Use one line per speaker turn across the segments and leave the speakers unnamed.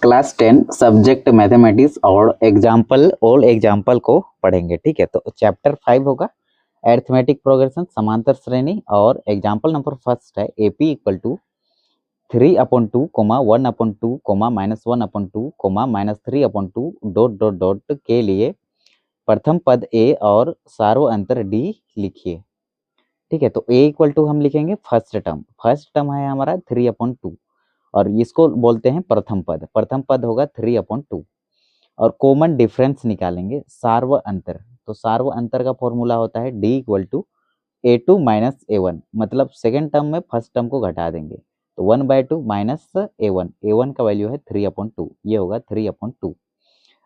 Class 10 subject mathematics और example को पढ़ेंगे। ठीक है, तो चैप्टर 5 होगा अरिथमेटिक प्रोग्रेशन, समांतर श्रेणी। और एग्जाम्पल नंबर फर्स्ट है AP equal to 3/2 1/2 -1/2 -3/2 dot dot dot के लिए प्रथम पद ए और सार्व अंतर डी लिखिए। ठीक है, तो ए इक्वल टू हम लिखेंगे फर्स्ट टर्म है हमारा 3/2 और इसको बोलते हैं प्रथम पद होगा 3/2 और कॉमन डिफरेंस निकालेंगे सार्व अंतर। तो सार्व अंतर का फॉर्मूला होता है D equal to A2 minus A1, मतलब सेकेंड टर्म में फर्स्ट टर्म को घटा देंगे तो 1/2 माइनस A1 का वैल्यू है 3/2, ये होगा 3/2।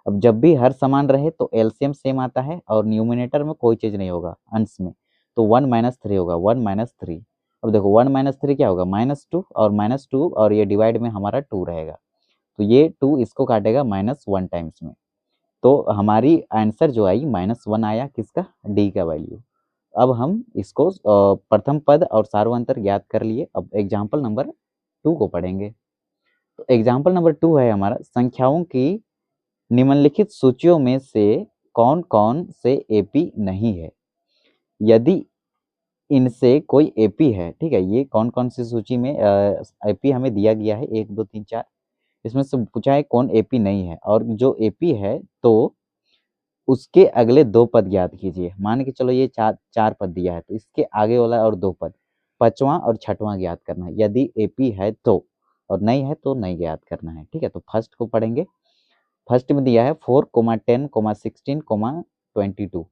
अब जब भी हर समान रहे तो एलसीएम सेम आता है और न्यूमिनेटर में कोई चीज नहीं होगा अंश में, तो 1 - 3 होगा 1 - 3। अब देखो 1 - 3 क्या होगा -2 और -2 और ये डिवाइड में हमारा 2 रहेगा, तो ये 2 इसको काटेगा -1 टाइम्स में, तो हमारी आंसर जो आई -1 आया, किसका, डी का वैल्यू। अब हम इसको प्रथम पद और सार्वंतर ज्ञात कर लिए। अब एग्जाम्पल नंबर 2 को पढ़ेंगे। तो एग्जाम्पल नंबर 2 है हमारा संख्याओं की निम्नलिखित सूचियों में से कौन कौन से एपी नहीं है। यदि इनसे कोई एपी है, ठीक है, ये कौन कौन सी सूची में एपी हमें दिया गया है 1 2 3 4, इसमें से पूछा है कौन एपी नहीं है, और जो एपी है तो उसके अगले 2 पद ज्ञात कीजिए। मान के चलो ये चार पद दिया है तो इसके आगे वाला और 2 पद, पांचवा और छठवां ज्ञात करना है यदि एपी है तो, और नहीं है तो नहीं ज्ञात करना है। ठीक है, तो फर्स्ट को पढ़ेंगे। फर्स्ट में दिया है 4, 10, 16, 22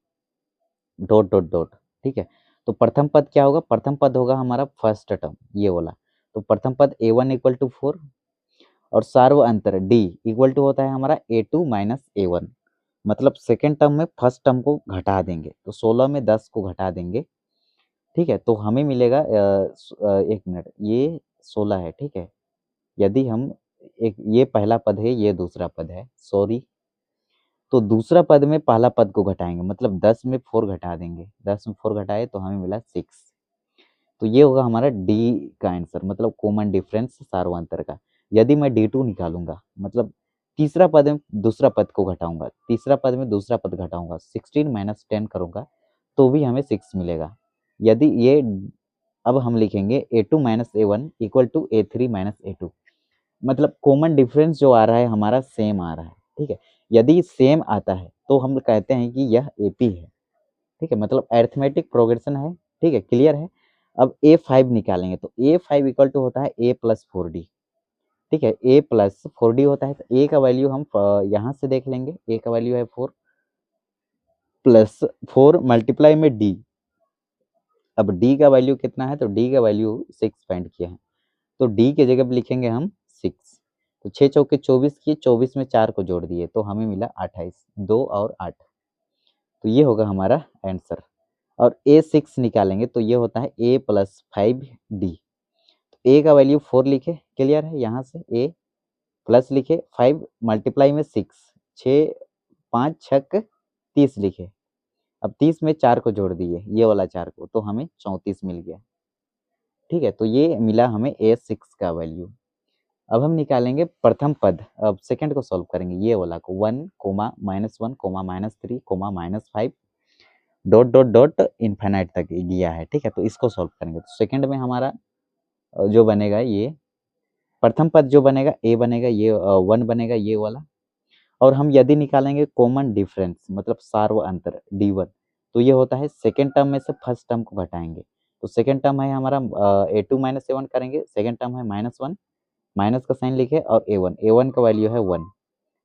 डॉट डॉट डॉट। ठीक है, तो प्रथम पद क्या होगा, प्रथम पद होगा हमारा फर्स्ट टर्म ये वाला, तो प्रथम पद A1 इक्वल टू 4 और सार्व अंतर डी इक्वल टू होता है हमारा A2 माइनस A1, मतलब सेकेंड टर्म में फर्स्ट टर्म को घटा देंगे तो 16 में 10 को घटा देंगे। ठीक है, तो हमें मिलेगा 1 मिनट, ये 16 है। ठीक है, यदि हम एक, ये पहला पद है ये दूसरा पद है, सॉरी, तो दूसरा पद में पहला पद को घटाएंगे, मतलब 10 में 4 घटा देंगे, 10 में 4 घटाए तो हमें मिला 6। तो ये होगा हमारा डी का आंसर, मतलब कॉमन डिफरेंस सार्वंतर का। यदि मैं D2 निकालूंगा, मतलब तीसरा पद में दूसरा पद को घटाऊंगा, तीसरा पद में दूसरा पद घटाऊंगा, 16 माइनस 10 करूंगा तो भी हमें 6 मिलेगा। यदि ये, अब हम लिखेंगे A2 minus A1 equal to A3 minus A2, मतलब कॉमन डिफरेंस जो आ रहा है हमारा सेम आ रहा है। ठीक है, यदि सेम आता है तो हम कहते हैं कि यह एपी है। ठीक है, मतलब अरिथमेटिक प्रोग्रेशन है। ठीक है, क्लियर है। अब A5 निकालेंगे तो A5 इक्वल टू होता है A प्लस 4D। ठीक है, A प्लस 4D होता है, तो A का वैल्यू हम यहाँ से देख लेंगे, A का वैल्यू है 4 प्लस 4 मल्टीप्लाई में D। अब D का वैल्यू कितना है, तो D का वैल्यू 6 फाइंड किया है, तो D की जगह पे लिखेंगे हम 6। तो 6 चौके 24 किए, 24 में 4 को जोड़ दिए तो हमें मिला 28, 2 और 8, तो ये होगा हमारा आंसर। और A6 निकालेंगे तो ये होता है A प्लस 5D। तो A का वैल्यू 4 लिखे, क्लियर है, यहाँ से A प्लस लिखे 5 मल्टीप्लाई में 6, 6 5 छक 30 लिखे। अब 30 में 4 को जोड़ दिए, ये वाला 4 को, तो हमें 34 मिल गया। ठीक है, तो ये मिला हमें A6 का वैल्यू। अब हम निकालेंगे प्रथम पद, अब सेकंड को सॉल्व करेंगे, ये वाला को 1, -1, -3, -5 डॉट डॉट डॉट इनफाइनाइट तक दिया है। ठीक है, तो इसको सॉल्व करेंगे तो सेकंड में हमारा जो बनेगा, ये प्रथम पद जो बनेगा A बनेगा, ये 1 बनेगा ये वाला। और हम यदि निकालेंगे कॉमन डिफरेंस, मतलब सार्व अंतर D1, तो ये होता है सेकेंड टर्म में से फर्स्ट टर्म को घटाएंगे, तो सेकेंड टर्म है हमारा A2 माइनस A1 करेंगे, सेकेंड टर्म है -1, माइनस का साइन लिखे, और A1 का वैल्यू है 1,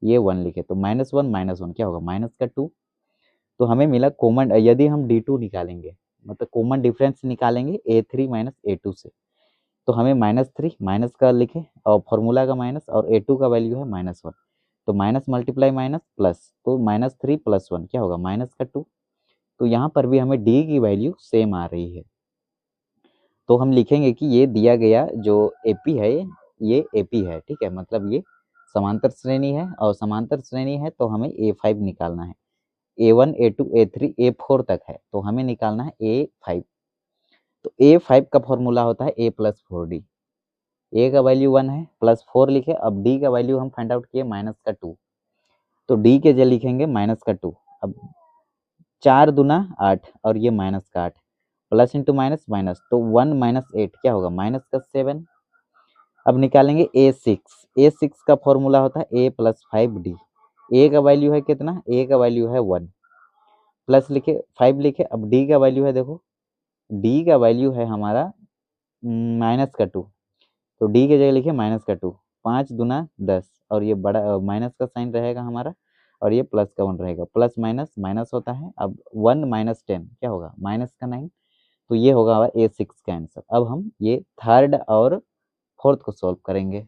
ये 1 लिखे, तो -1 क्या होगा, माइनस का 2। तो हमें मिला कॉमन, यदि हम D2 निकालेंगे, मतलब कॉमन डिफरेंस निकालेंगे A3 माइनस A2 से, तो हमें -3 माइनस का लिखे और फॉर्मूला का माइनस, और A2 का वैल्यू है -1, तो माइनस मल्टीप्लाई माइनस प्लस, तो -3 + 1 क्या होगा, -2। तो यहाँ पर भी हमें डी की वैल्यू सेम आ रही है, तो हम लिखेंगे कि ये दिया गया जो एपी है ये एपी है। ठीक है, मतलब ये समांतर श्रेणी है, और समांतर श्रेणी है तो हमें A5 निकालना है, A1 A2 A3 A4 तक है तो हमें निकालना है A5। तो A5 का फॉर्मूला होता है A प्लस 4D। ए का वैल्यू 1 है, प्लस 4 लिखे। अब डी का वैल्यू हम फाइंड आउट किए माइनस का 2, तो डी के जगह लिखेंगे माइनस का 2। अब 4 दूना 8 और ये माइनस का 8, प्लस इंटू माइनस माइनस, तो 1 माइनस 8 क्या होगा, माइनस का 7। अब निकालेंगे A6। A6 का फॉर्मूला होता है A प्लस 5D। ए का वैल्यू है कितना, ए का वैल्यू है 1, प्लस लिखे 5 लिखे। अब डी का वैल्यू है, देखो डी का वैल्यू है हमारा माइनस का 2, तो डी के जगह लिखे माइनस का 2। 5 दूना 10 और ये बड़ा माइनस का साइन रहेगा हमारा, और ये प्लस का 1 रहेगा। प्लस माइनस माइनस होता है। अब 1 माइनस 10 क्या होगा, माइनस का 9। तो ये होगा हमारा A6 का आंसर। अब हम ये थर्ड और फोर्थ को सॉल्व करेंगे।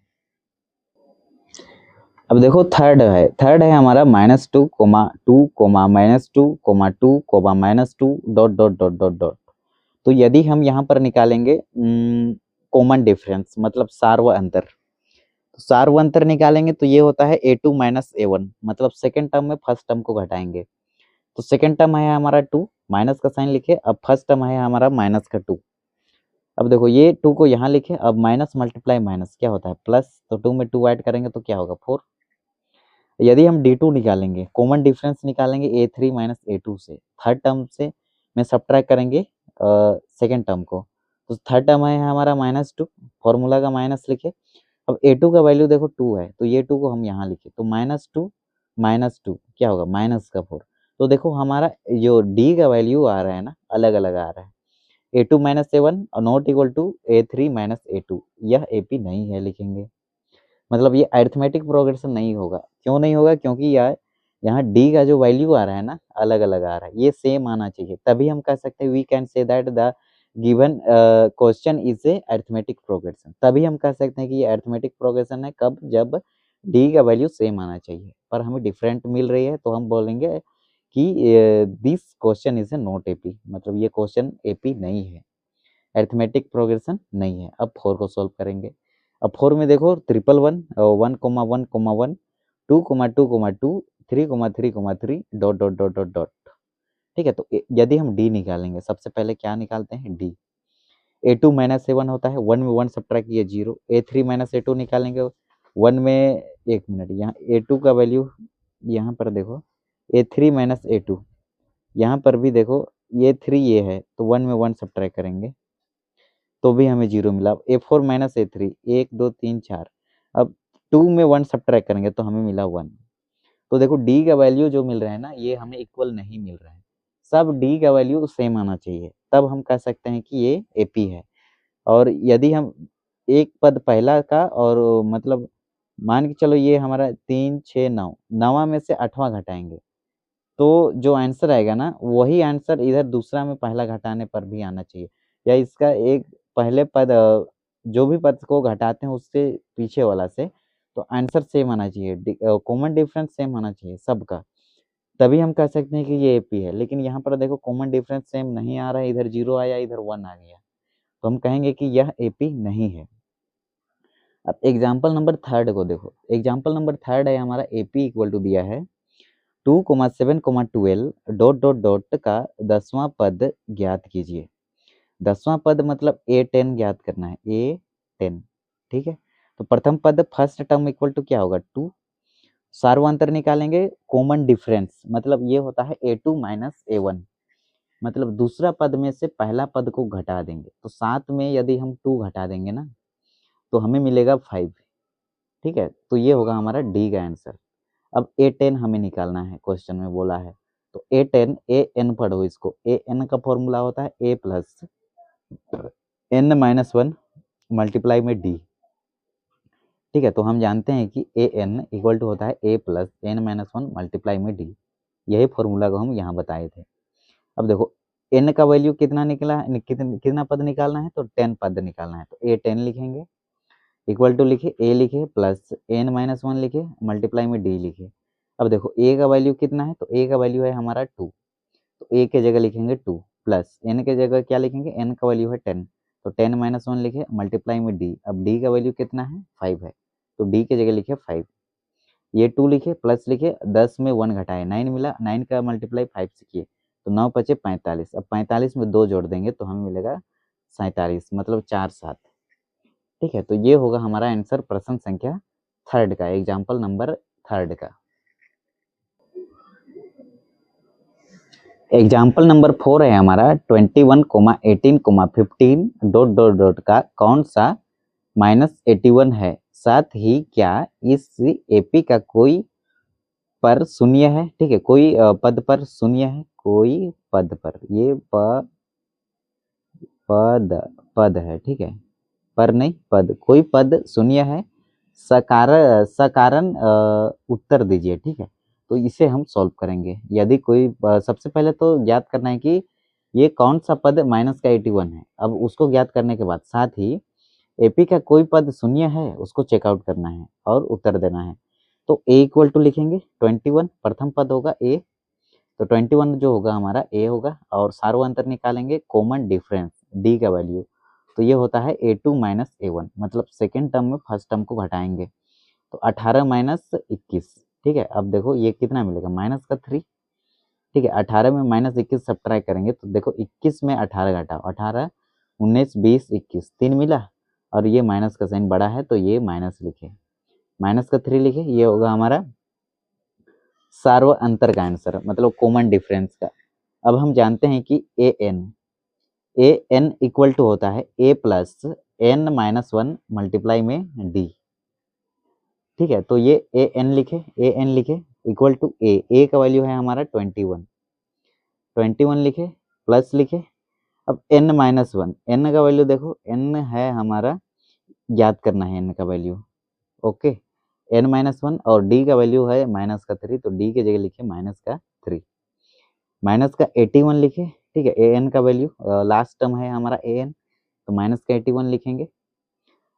अब देखो थर्ड है हमारा -2, -2, -2, -2 dot dot dot dot dot. तो यदि हम यहाँ पर निकालेंगे कॉमन डिफरेंस, मतलब सार्व अंतर, तो सार्व अंतर निकालेंगे तो ये होता है A2 माइनस A1, मतलब सेकेंड टर्म में फर्स्ट टर्म को घटाएंगे। तो सेकेंड टर्म है हमारा 2, माइनस का साइन लिखे। अब फर्स्ट टर्म है हमारा माइनस का 2। अब देखो ये 2 को यहाँ लिखे। अब माइनस मल्टीप्लाई माइनस क्या होता है, प्लस, तो 2 में 2 ऐड करेंगे तो क्या होगा, 4। यदि हम D2 निकालेंगे, कॉमन डिफरेंस निकालेंगे A3 माइनस A2 से, थर्ड टर्म से में सब्ट्रैक्ट करेंगे सेकेंड टर्म को, तो थर्ड टर्म है हमारा -2, फॉर्मूला का माइनस लिखे। अब A2 का वैल्यू देखो 2 है, तो ये 2 को हम यहाँ लिखे, तो -2 क्या होगा, माइनस का 4। तो देखो हमारा जो D का वैल्यू आ रहा है ना, अलग अलग आ रहा है। A2 माइनस A1 और not equal to A3 minus A2, यह AP नहीं है लिखेंगे। मतलब ये अरिथमेटिक प्रोग्रेशन नहीं होगा। क्यों नहीं होगा, क्योंकि यार यहाँ डी का जो वैल्यू आ रहा है ना, अलग अलग आ रहा है, ये सेम आना चाहिए, तभी हम कह सकते हैं we can say that the given question is a arithmetic progression. तभी हम कह सकते हैं कि ये अरिथमेटिक प्रोग्रेशन है, कब, जब डी का वैल्यू सेम आना चाहिए, पर हमें डिफरेंट मिल रही है, तो हम बोलेंगे कि this question is A not AP, मतलब ये क्वेश्चन एपी नहीं है, अरिथमेटिक प्रोग्रेशन नहीं है। अब 4 को सॉल्व करेंगे। अब 4 में देखो 111, 1,1,1, 2,2,2, 3,3,3 dot dot dot dot dot. ठीक है, तो यदि हम डी निकालेंगे, सबसे पहले क्या निकालते हैं, डी। A2 माइनस A1 होता है, 1 में 1 सब्ट्रैक्ट किए 0। A3 माइनस A2 निकालेंगे, 1 में, एक मिनट, यहाँ A2 का वैल्यू यहाँ पर देखो, A3 माइनस A2, यहाँ पर भी देखो ये 3 ये है, तो 1 में 1 सब्ट्रैक्ट करेंगे तो भी हमें 0 मिला। A4 माइनस A3, 1 2 3 4, अब 2 में 1 सब्ट्रैक्ट करेंगे तो हमें मिला 1। तो देखो डी का वैल्यू जो मिल रहा है ना, ये हमें इक्वल नहीं मिल रहा है, सब डी का वैल्यू सेम आना चाहिए, तब हम कह सकते हैं कि ये एपी है। और यदि हम एक पद पहला का और मतलब मान के चलो ये हमारा 3 6 9, 9वां में से 8वां घटाएंगे, तो जो आंसर आएगा ना, वही आंसर इधर दूसरा में पहला घटाने पर भी आना चाहिए, या इसका एक पहले पद जो भी पद को घटाते हैं उससे पीछे वाला से, तो आंसर सेम आना चाहिए, कॉमन डिफरेंस सेम आना चाहिए सबका, तभी हम कह सकते हैं कि ये एपी है। लेकिन यहाँ पर देखो कॉमन डिफरेंस सेम नहीं आ रहा है, इधर 0 आया, इधर 1 आ गया, तो हम कहेंगे कि यह एपी नहीं है। अब एग्जाम्पल नंबर थर्ड को देखो, एग्जाम्पल नंबर थर्ड है हमारा, एपी इक्वल टू दिया है 2,7,12 डॉट डॉट डॉट का 10वां पद ज्ञात कीजिए। 10वां पद मतलब A10 ज्ञात करना है, A10। ठीक है, तो प्रथम पद फर्स्ट टर्म इक्वल टू क्या होगा, 2। सार्वंतर निकालेंगे, कॉमन डिफरेंस मतलब ये होता है A2 माइनस A1, मतलब दूसरा पद में से पहला पद को घटा देंगे, तो 7 में यदि हम 2 घटा देंगे ना, तो हमें मिलेगा 5। ठीक है, तो ये होगा हमारा डी का आंसर। अब A10 हमें निकालना है, क्वेश्चन में बोला है, तो A10, AN पढ़ो इसको, AN का फॉर्मूला होता है A प्लस n-1 मल्टीप्लाई में D। ठीक है, तो हम जानते हैं कि AN इक्वल टू होता है A प्लस n-1 मल्टीप्लाई में D, यही फॉर्मूला को हम यहाँ बताए थे। अब देखो n का वैल्यू कितना निकला है, कितना पद निकालना है, तो 10 पद निकालना है, तो A10 लिखेंगे, इक्वल टू लिखे A लिखे, प्लस n-1 लिखे, मल्टीप्लाई में D लिखे। अब देखो A का वैल्यू कितना है, तो A का वैल्यू है हमारा 2, तो A के जगह लिखेंगे 2, प्लस n के जगह क्या लिखेंगे, n का वैल्यू है 10, तो 10-1 लिखे, मल्टीप्लाई में D। अब D का वैल्यू कितना है, 5 है, तो D के जगह लिखे 5, ये 2 लिखे, प्लस लिखे, 10 में 1 घटाए 9 मिला, 9 का मल्टीप्लाई 5 से किए, तो 9 बचे 45। अब 45 में 2 जोड़ देंगे तो हमें मिलेगा 47, मतलब 4 7। ठीक है, तो ये होगा हमारा आंसर प्रश्न संख्या 3 का, एग्जाम्पल नंबर 3 का। एग्जाम्पल नंबर 4 है हमारा 21,18,15 डॉट डॉट डॉट का कौन सा -81 है, साथ ही क्या इस एपी का कोई पर शून्य है। ठीक है, कोई पद पर शून्य है, कोई पद पर, ये पद पद है। ठीक है, पर नहीं पद, कोई पद शून्य है, सकारण उत्तर दीजिए। ठीक है, तो इसे हम सॉल्व करेंगे। यदि कोई सबसे पहले तो ज्ञात करना है कि ये कौन सा पद -81 है। अब उसको ज्ञात करने के बाद साथ ही एपी का कोई पद शून्य है उसको चेकआउट करना है और उत्तर देना है। तो ए इक्वल टू लिखेंगे 21, प्रथम पद होगा ए, तो 21 जो होगा हमारा ए होगा, और सार्वअंतर निकालेंगे कॉमन डिफरेंस डी का वैल्यू, तो ये होता है A2 - A1, मतलब सेकेंड टर्म में फर्स्ट टर्म को घटाएंगे तो 18 - 21। ठीक है, अब देखो ये कितना मिलेगा, माइनस का 3। ठीक है, 18 में -21 सब्ट्रैक्ट करेंगे तो देखो 21 में 18 घटाओ, 18 19 20 21 3 मिला, और ये माइनस का साइन बड़ा है तो ये माइनस लिखे, माइनस का 3 लिखे, ये होगा हमारा सार्व अंतर का आंसर, मतलब कॉमन डिफरेंस का। अब हम जानते हैं कि ए एन इक्वल टू होता है ए प्लस n-1 मल्टीप्लाई में डी। ठीक है, तो ये ए एन लिखे इक्वल टू ए का वैल्यू है हमारा 21 लिखे, प्लस लिखे। अब n-1, n का वैल्यू देखो, n है हमारा, ज्ञात करना है n का वैल्यू। ओके, n-1 और d का वैल्यू है -3, तो d की जगह लिखे -3, माइनस का 81 लिखे। ठीक है, ए एन का वैल्यू लास्ट टर्म है हमारा ए एन, तो माइनस का 81 लिखेंगे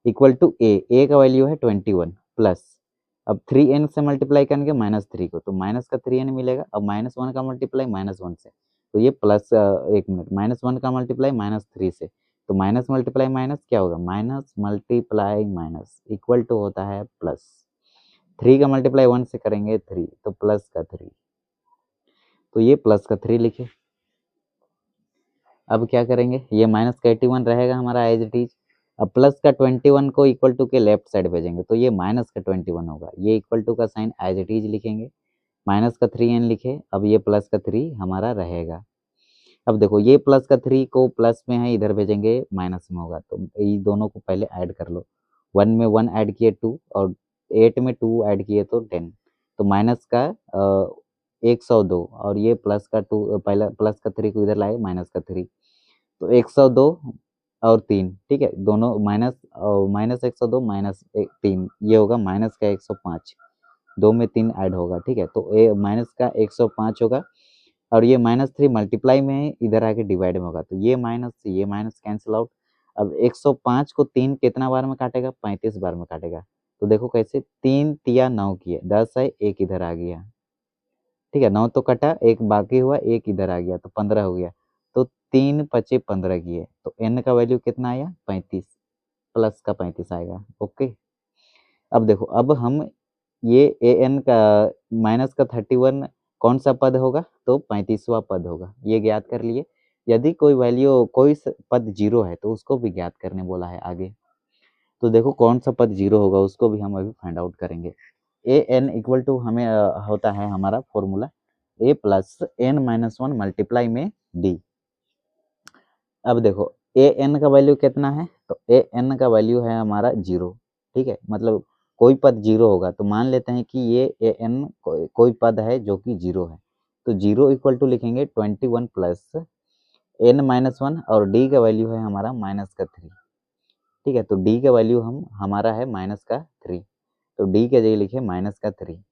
इक्वल टू ए का वैल्यू है 21 प्लस, अब 3n से मल्टीप्लाई करेंगे -3 को, तो माइनस का 3n मिलेगा। अब -1 का मल्टीप्लाई -1 से, तो ये प्लस, एक मिनट, -1 का मल्टीप्लाई -3 से, तो माइनस मल्टीप्लाई माइनस क्या होगा, minus multiply minus equal to होता है प्लस। 3 का मल्टीप्लाई 1 से करेंगे 3, तो प्लस का 3, तो ये प्लस का 3 लिखे। अब क्या करेंगे, ये माइनस का 81 रहेगा हमारा एज इट इज। अब प्लस का 21 को इक्वल टू के लेफ्ट साइड भेजेंगे तो ये माइनस का 21 होगा, ये इक्वल टू का साइन एज इट इज लिखेंगे, माइनस का 3n लिखे। अब ये प्लस का 3 हमारा रहेगा। अब देखो ये प्लस का 3 को प्लस में है, इधर भेजेंगे माइनस में होगा, तो ये दोनों को पहले ऐड कर लो। 1 में 1 ऐड किए 2, और 8 में 2 ऐड किए तो 10, तो माइनस का 102, और ये प्लस का 2, पहला प्लस का 3 को इधर लाए, माइनस का 3, तो 102 और 3। ठीक है, दोनों माइनस, माइनस 102 माइनस 3, ये होगा माइनस का 105, 2 में 3 ऐड होगा। ठीक है, तो ए माइनस का 105 होगा, और ये -3 मल्टीप्लाई में है, इधर आके डिवाइड में होगा, तो ये माइनस से ये माइनस कैंसिल आउट। अब 105 को 3 कितना बार में काटेगा, 35 बार में काटेगा, तो देखो कैसे, 3 तिया 9 किए, 10 है, एक इधर आ गया। ठीक है, 9 तो कटा, एक बाकी हुआ, एक इधर आ गया, तो 15 हो गया, तो 3 पचे 15 किए, तो n का वैल्यू कितना आया, 35, प्लस का 35 आएगा। ओके, अब देखो, अब हम ये ए एन का माइनस का 31 कौन सा पद होगा, तो 35वां पद होगा, ये ज्ञात कर लिए। यदि कोई वैल्यू, कोई पद 0 है तो उसको भी ज्ञात करने बोला है आगे, तो देखो कौन सा पद 0 होगा उसको भी हम अभी फाइंड आउट करेंगे। ए एन इक्वल टू हमें होता है हमारा फॉर्मूला ए प्लस n-1 मल्टीप्लाई में डी। अब देखो ए एन का वैल्यू कितना है, तो ए एन का वैल्यू है हमारा 0। ठीक है, मतलब कोई पद 0 होगा, तो मान लेते हैं कि ये ए एन कोई पद है जो कि 0 है, तो 0 इक्वल टू लिखेंगे 21 प्लस n-1, और डी का वैल्यू है हमारा माइनस का 3। ठीक है, तो डी का वैल्यू हमारा है माइनस का 3, तो डी के जगह लिखे माइनस का 3,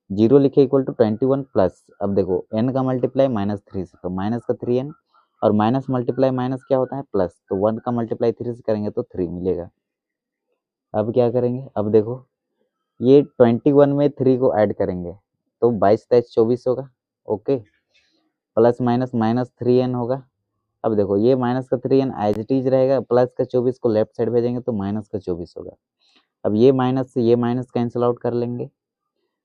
0 लिखे इक्वल टू 21 प्लस, अब देखो n का मल्टीप्लाई -3 से, तो माइनस का 3n, और माइनस मल्टीप्लाई माइनस क्या होता है, प्लस, तो 1 का मल्टीप्लाई 3 से करेंगे तो 3 मिलेगा। अब क्या करेंगे, अब देखो ये 21 में 3 को ऐड करेंगे तो 22 23 24 होगा। Okay, plus minus minus 3n होगा। अब देखो ये माइनस का 3n एज इट इज रहेगा, प्लस का 24 को लेफ्ट साइड भेजेंगे तो माइनस का 24 होगा। अब ये माइनस से ये माइनस कैंसिल आउट कर लेंगे,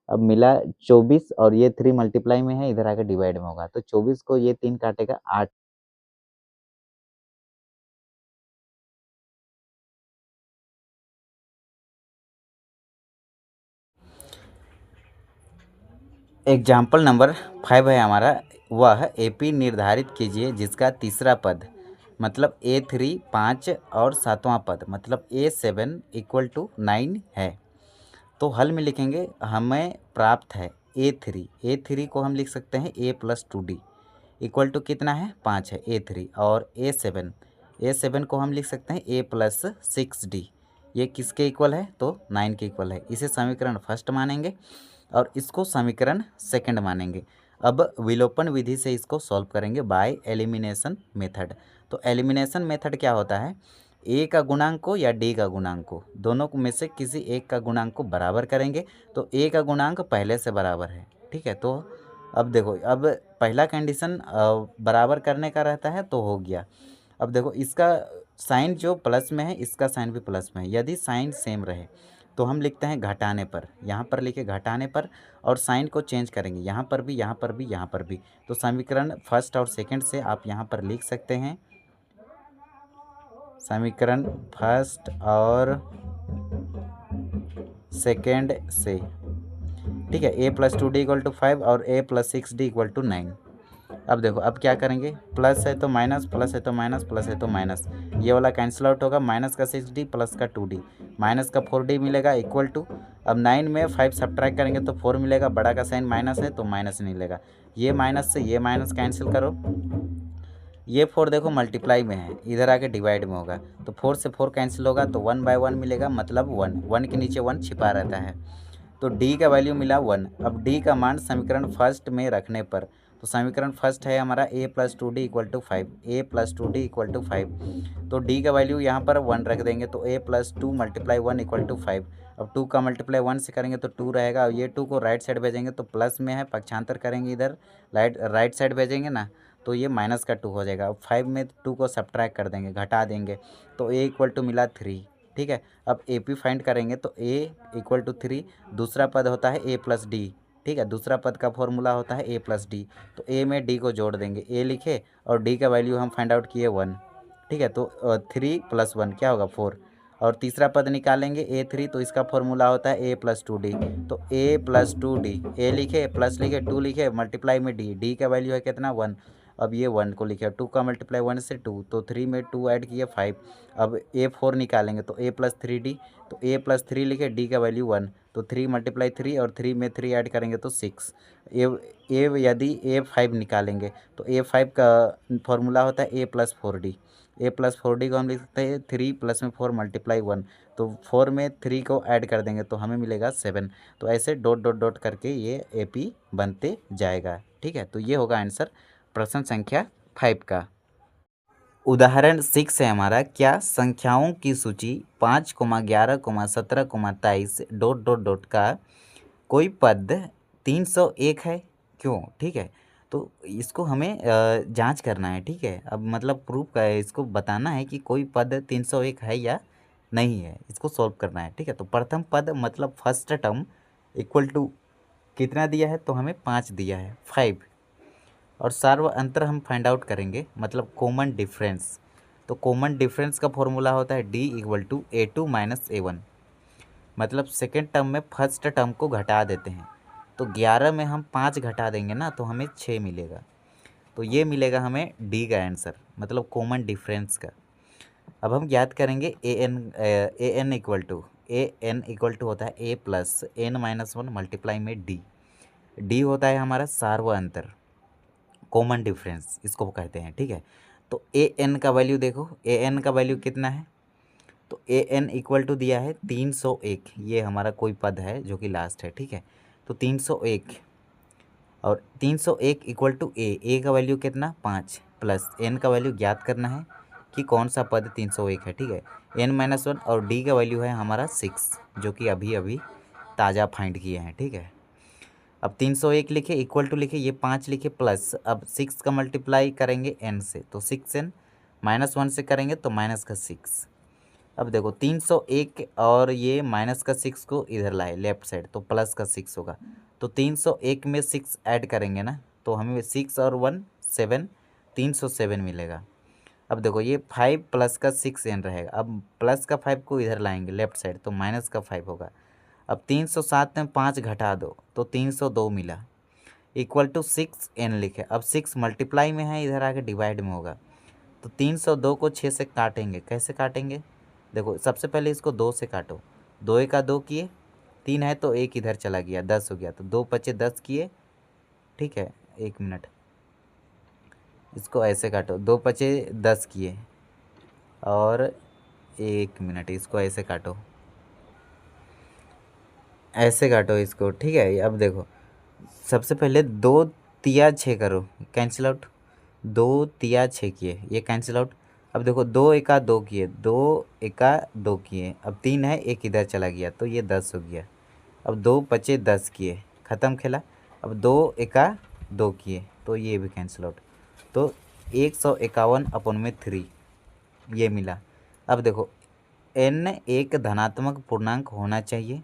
अब मिला 24, और ये 3 मल्टीप्लाई में है, इधर आकर डिवाइड में होगा, तो 24 को ये 3 काटेगा 8। एग्जाम्पल नंबर 5 है हमारा, वह एपी निर्धारित कीजिए जिसका तीसरा पद मतलब A3 5 और सातवां पद मतलब A7 इक्वल टू 9 है। तो हल में लिखेंगे हमें प्राप्त है A3 को हम लिख सकते हैं A plus 2D equal to कितना है 5 है A3, और A7 को हम लिख सकते हैं A प्लस 6D, ये किसके इक्वल है तो 9 के इक्वल है। इसे समीकरण फर्स्ट मानेंगे और इसको समीकरण सेकंड मानेंगे। अब विलोपन विधि से इसको सॉल्व करेंगे बाय एलिमिनेशन मेथड। तो एलिमिनेशन मेथड क्या होता है, ए का गुणांक को या डी का गुणांक को, दोनों में से किसी एक का गुणांक को बराबर करेंगे। तो ए का गुणांक पहले से बराबर है, ठीक है। तो अब देखो, अब पहला कंडीशन बराबर करने का रहता है तो हो गया। अब देखो इसका साइन जो प्लस में है इसका साइन भी प्लस में है, यदि साइन सेम रहे तो हम लिखते हैं घटाने पर, यहाँ पर लिखे घटाने पर, और साइन को चेंज करेंगे यहाँ पर भी, यहाँ पर भी, यहाँ पर भी। तो समीकरण फर्स्ट और सेकंड से आप यहाँ पर लिख सकते हैं, समीकरण फर्स्ट और सेकंड से, ठीक है। A plus 2D equal to 5 और A plus 6D equal to 9। अब देखो अब क्या करेंगे, प्लस है तो माइनस, प्लस है तो माइनस, प्लस है तो माइनस, ये वाला कैंसिल आउट होगा। माइनस का 6D प्लस का 2D, माइनस का 4D मिलेगा इक्वल टू, अब 9 में 5 सब्ट्रैक्ट करेंगे तो 4 मिलेगा, बड़ा का साइन माइनस है तो माइनस नहीं मिलेगा। ये माइनस से ये माइनस कैंसिल करो, ये 4 देखो मल्टीप्लाई में है, इधर आके डिवाइड में होगा, तो 4 से 4 कैंसिल होगा तो 1 बाय 1 मिलेगा, मतलब 1 के नीचे 1 छिपा रहता है। तो D का वैल्यू मिला 1। अब D का मान समीकरण फर्स्ट में रखने पर, तो समीकरण फर्स्ट है हमारा A plus 2D equal to 5, A plus 2D equal to 5। तो D का वैल्यू यहाँ पर 1 रख देंगे, तो A plus 2 multiply 1 equal to 5। अब 2 का मल्टीप्लाई 1 से करेंगे तो 2 रहेगा, और ये 2 को राइट साइड भेजेंगे तो प्लस में है, पक्षांतर करेंगे इधर राइट साइड भेजेंगे ना, तो ये माइनस का 2 हो जाएगा। अब 5 में 2 को सब्ट्रैक्ट कर देंगे, घटा देंगे, तो A इक्वल टू मिला 3, ठीक है। अब AP फाइंड करेंगे तो A इक्वल टू 3, दूसरा पद होता है A प्लस डी, ठीक है, दूसरा पद का फॉर्मूला होता है A प्लस डी। तो A में D को जोड़ देंगे, A लिखे और D का वैल्यू हम फाइंड आउट किए 1, ठीक है। तो 3 प्लस 1 क्या होगा 4, और तीसरा पद निकालेंगे A3, तो इसका फॉर्मूला होता है A प्लस 2D। तो A प्लस 2D, A लिखे प्लस लिखे 2 लिखे, मल्टीप्लाई में D का वैल्यू है कितना 1। अब ये 1 को लिखे, 2 का मल्टीप्लाई 1 से 2, तो 3 में 2 ऐड किए 5। अब A4 निकालेंगे तो A प्लस 3D, तो A प्लस 3 लिखे, D का वैल्यू 1, तो 3 मल्टीप्लाई 3 और 3 में 3 ऐड करेंगे तो 6। यदि A5 निकालेंगे तो A5 का फॉर्मूला होता है A plus 4D। A plus 4D को हम लिख सकते हैं 3 प्लस में 4 मल्टीप्लाई 1, तो 4 में 3 को ऐड कर देंगे तो हमें मिलेगा 7। तो ऐसे डॉट डॉट डॉट करके ये AP बनते जाएगा, ठीक है। तो ये होगा आंसर प्रश्न संख्या 5 का। उदाहरण 6 है हमारा, क्या संख्याओं की सूची 5, 11, 17, 23 डॉट डॉट डॉट का कोई पद 301 है, क्यों, ठीक है। तो इसको हमें जांच करना है, ठीक है। अब मतलब प्रूफ का है, इसको बताना है कि कोई पद 301 है या नहीं है, इसको सॉल्व करना है, ठीक है। तो प्रथम पद मतलब फर्स्ट टर्म इक्वल टू कितना दिया है, तो हमें 5 दिया है 5, और सार्व अंतर हम फाइंड आउट करेंगे मतलब कॉमन डिफरेंस। तो कॉमन डिफरेंस का फॉर्मूला होता है D equal to A2 minus A1, मतलब सेकेंड टर्म में फर्स्ट टर्म को घटा देते हैं, तो 11 में हम 5 घटा देंगे ना तो हमें 6 मिलेगा। तो ये मिलेगा हमें D का आंसर, मतलब कॉमन डिफरेंस का। अब हम याद करेंगे an इक्वल टू होता है A plus n minus 1 multiply में D होता है हमारा सार्व अंतर, कॉमन डिफरेंस इसको कहते हैं, ठीक है। तो an का वैल्यू देखो, an का वैल्यू कितना है, तो an इक्वल टू दिया है 301, ये हमारा कोई पद है जो कि लास्ट है, ठीक है। तो 301 और 301 इक्वल टू a का वैल्यू कितना 5, प्लस n का वैल्यू ज्ञात करना है कि कौन सा पद 301 है, ठीक है। n-1 और D का वैल्यू है हमारा 6, जो कि अभी अभी ताज़ा फाइंड किए हैं, ठीक है। अब 301 लिखे इक्वल टू लिखे, ये 5 लिखे प्लस, अब 6 का मल्टीप्लाई करेंगे n से, तो 6n माइनस 1 से करेंगे तो माइनस का 6। अब देखो 301 और ये माइनस का 6 को इधर लाए लेफ्ट साइड, तो प्लस का 6 होगा, तो 301 में 6 ऐड करेंगे ना तो हमें 6 और 1 7, 307 मिलेगा। अब देखो ये 5 प्लस का 6n रहेगा, अब प्लस का 5 को इधर लाएंगे लेफ्ट साइड तो माइनस का 5 होगा। अब 307 में 5 घटा दो तो 302 मिला, इक्वल टू 6n लिखे। अब 6 मल्टीप्लाई में है, इधर आके डिवाइड में होगा। तो 302 को 6 से काटेंगे। कैसे काटेंगे? देखो सबसे पहले इसको 2 से काटो। 2 एका 2 किए, 3 है तो 1 इधर चला गया, 10 हो गया। तो 2 पचे 10 किए, ठीक है। 1 मिनट, इसको ऐसे काटो। 2 पचे 10 किए और 1 मिनट, इसको ऐसे काटो, ऐसे काटो इसको, ठीक है। अब देखो सबसे पहले 2 तिया 6 करो, कैंसिल आउट। 2 तिया 6 किए, ये कैंसिल आउट। अब देखो 2 एका 2 किए, 2 एका 2 किए, अब 3 है, 1 इधर चला गया तो ये 10 हो गया। अब 2 पचे 10 किए, ख़त्म खेला। अब 2 एका 2 किए तो ये भी कैंसिल आउट। तो 151/3 ये मिला। अब देखो n एक धनात्मक पूर्णांक होना चाहिए,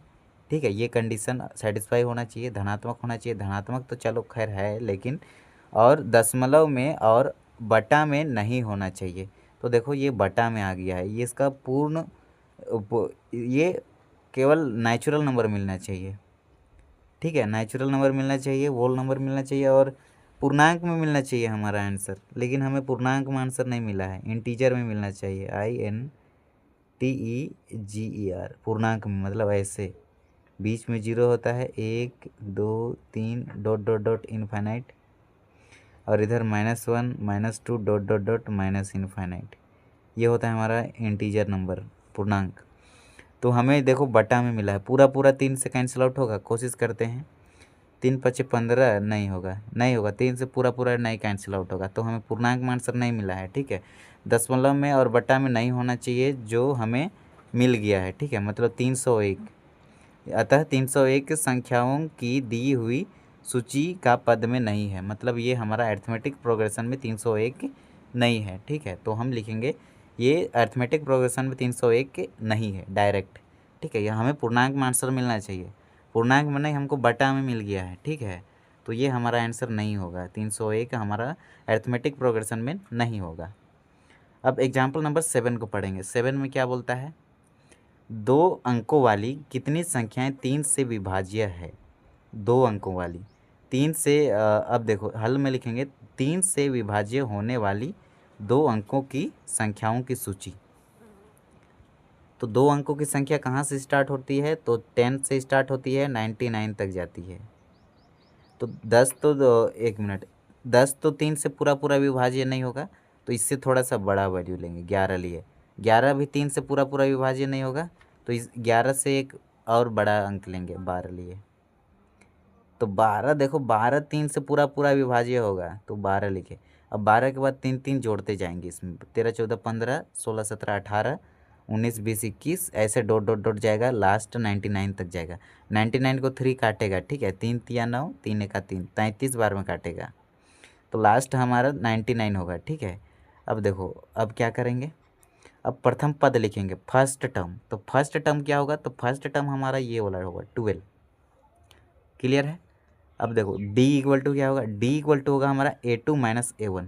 ठीक है। ये कंडीशन सेटिस्फाई होना चाहिए, धनात्मक होना चाहिए। धनात्मक तो चलो खैर है, लेकिन और दशमलव में और बटा में नहीं होना चाहिए। तो देखो ये बटा में आ गया है, ये इसका पूर्ण ये केवल नेचुरल नंबर मिलना चाहिए, ठीक है। नेचुरल नंबर मिलना चाहिए, वोल नंबर मिलना चाहिए और पूर्णांक में मिलना चाहिए हमारा आंसर। लेकिन हमें पूर्णांक में आंसर नहीं मिला है, इंटीजर में मिलना चाहिए, INTEGER पूर्णांक में, मतलब ऐसे बीच में 0 होता है, 1 2 3 डॉट डॉट डॉट इनफाइनाइट, और इधर -1 -2 dot dot dot minus infinite. ये होता है हमारा इंटीजर नंबर, पूर्णांक। तो हमें देखो बटा में मिला है, पूरा पूरा 3 से कैंसिल आउट होगा, कोशिश करते हैं। 3 पचे 15 नहीं होगा, नहीं होगा। 3 से पूरा पूरा नहीं कैंसिल आउट होगा, तो हमें पूर्णांक में आंसर नहीं मिला है, ठीक है। दशमलव में और बटा में नहीं होना चाहिए, जो हमें मिल गया है, ठीक है। मतलब 301। अतः 301 संख्याओं की दी हुई सूची का पद में नहीं है, मतलब ये हमारा अरिथमेटिक प्रोग्रेशन में 301 नहीं है, ठीक है। तो हम लिखेंगे ये अरिथमेटिक प्रोग्रेशन में 301 नहीं है डायरेक्ट, ठीक है। यह हमें पूर्णांक में आंसर मिलना चाहिए, पूर्णांक में नहीं, हमको बटा में मिल गया है, ठीक है। तो ये हमारा आंसर नहीं होगा, 301 हमारा अरिथमेटिक प्रोग्रेशन में नहीं होगा। अब एग्जाम्पल नंबर 7 को पढ़ेंगे। 7 में क्या बोलता है? 2 अंकों वाली कितनी संख्याएं 3 से विभाज्य है? 2 अंकों वाली 3 से अब देखो हल में लिखेंगे 3 से विभाज्य होने वाली 2 अंकों की संख्याओं की सूची। तो 2 अंकों की संख्या कहाँ से स्टार्ट होती है? तो 10 से स्टार्ट होती है, 99 तक जाती है। तो 10 तो 1 मिनट, 10 तो 3 से पूरा पूरा विभाज्य नहीं होगा, तो इससे थोड़ा सा बड़ा वैल्यू लेंगे, 11 लिए। 11 भी 3 से पूरा पूरा विभाज्य नहीं होगा, तो इस 11 से एक और बड़ा अंक लेंगे, 12 लिए। तो 12 देखो 12 3 से पूरा पूरा विभाज्य होगा, तो 12 लिखे। अब 12 के बाद 3 3 जोड़ते जाएंगे इसमें, 13 14 15 16 17 18 19 20 21 ऐसे डॉट डॉट डॉट जाएगा, लास्ट 99 तक जाएगा। 99 को 3 काटेगा, ठीक है। 3 तिया 9, 3 एका 3, 33 बार में काटेगा, तो लास्ट हमारा 99 होगा, ठीक है। अब देखो अब क्या करेंगे? अब प्रथम पद लिखेंगे, फर्स्ट टर्म। तो फर्स्ट टर्म क्या होगा? तो फर्स्ट टर्म हमारा ये वाला होगा, 12। क्लियर है? अब देखो d इक्वल टू क्या होगा? d इक्वल टू होगा हमारा A2 minus A1।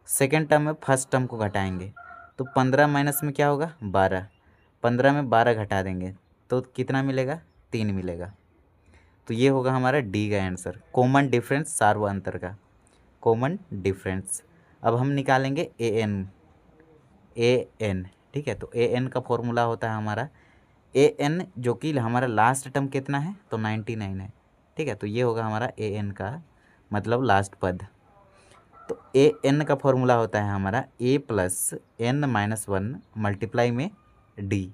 Second term में फर्स्ट टर्म को घटाएंगे, तो 15 माइनस में क्या होगा? 12। 15 में 12 घटा देंगे तो कितना मिलेगा? 3 मिलेगा। तो ये होगा हमारा डी का आंसर, कॉमन डिफरेंस सार्व अंतर का, कॉमन डिफरेंस। अब हम निकालेंगे an, ठीक है। तो an का फॉर्मूला होता है हमारा an, जो कि हमारा लास्ट टर्म कितना है? तो 99 है, ठीक है। तो ये होगा हमारा an का मतलब लास्ट पद। तो an का फॉर्मूला होता है हमारा a plus n minus 1 multiply में d,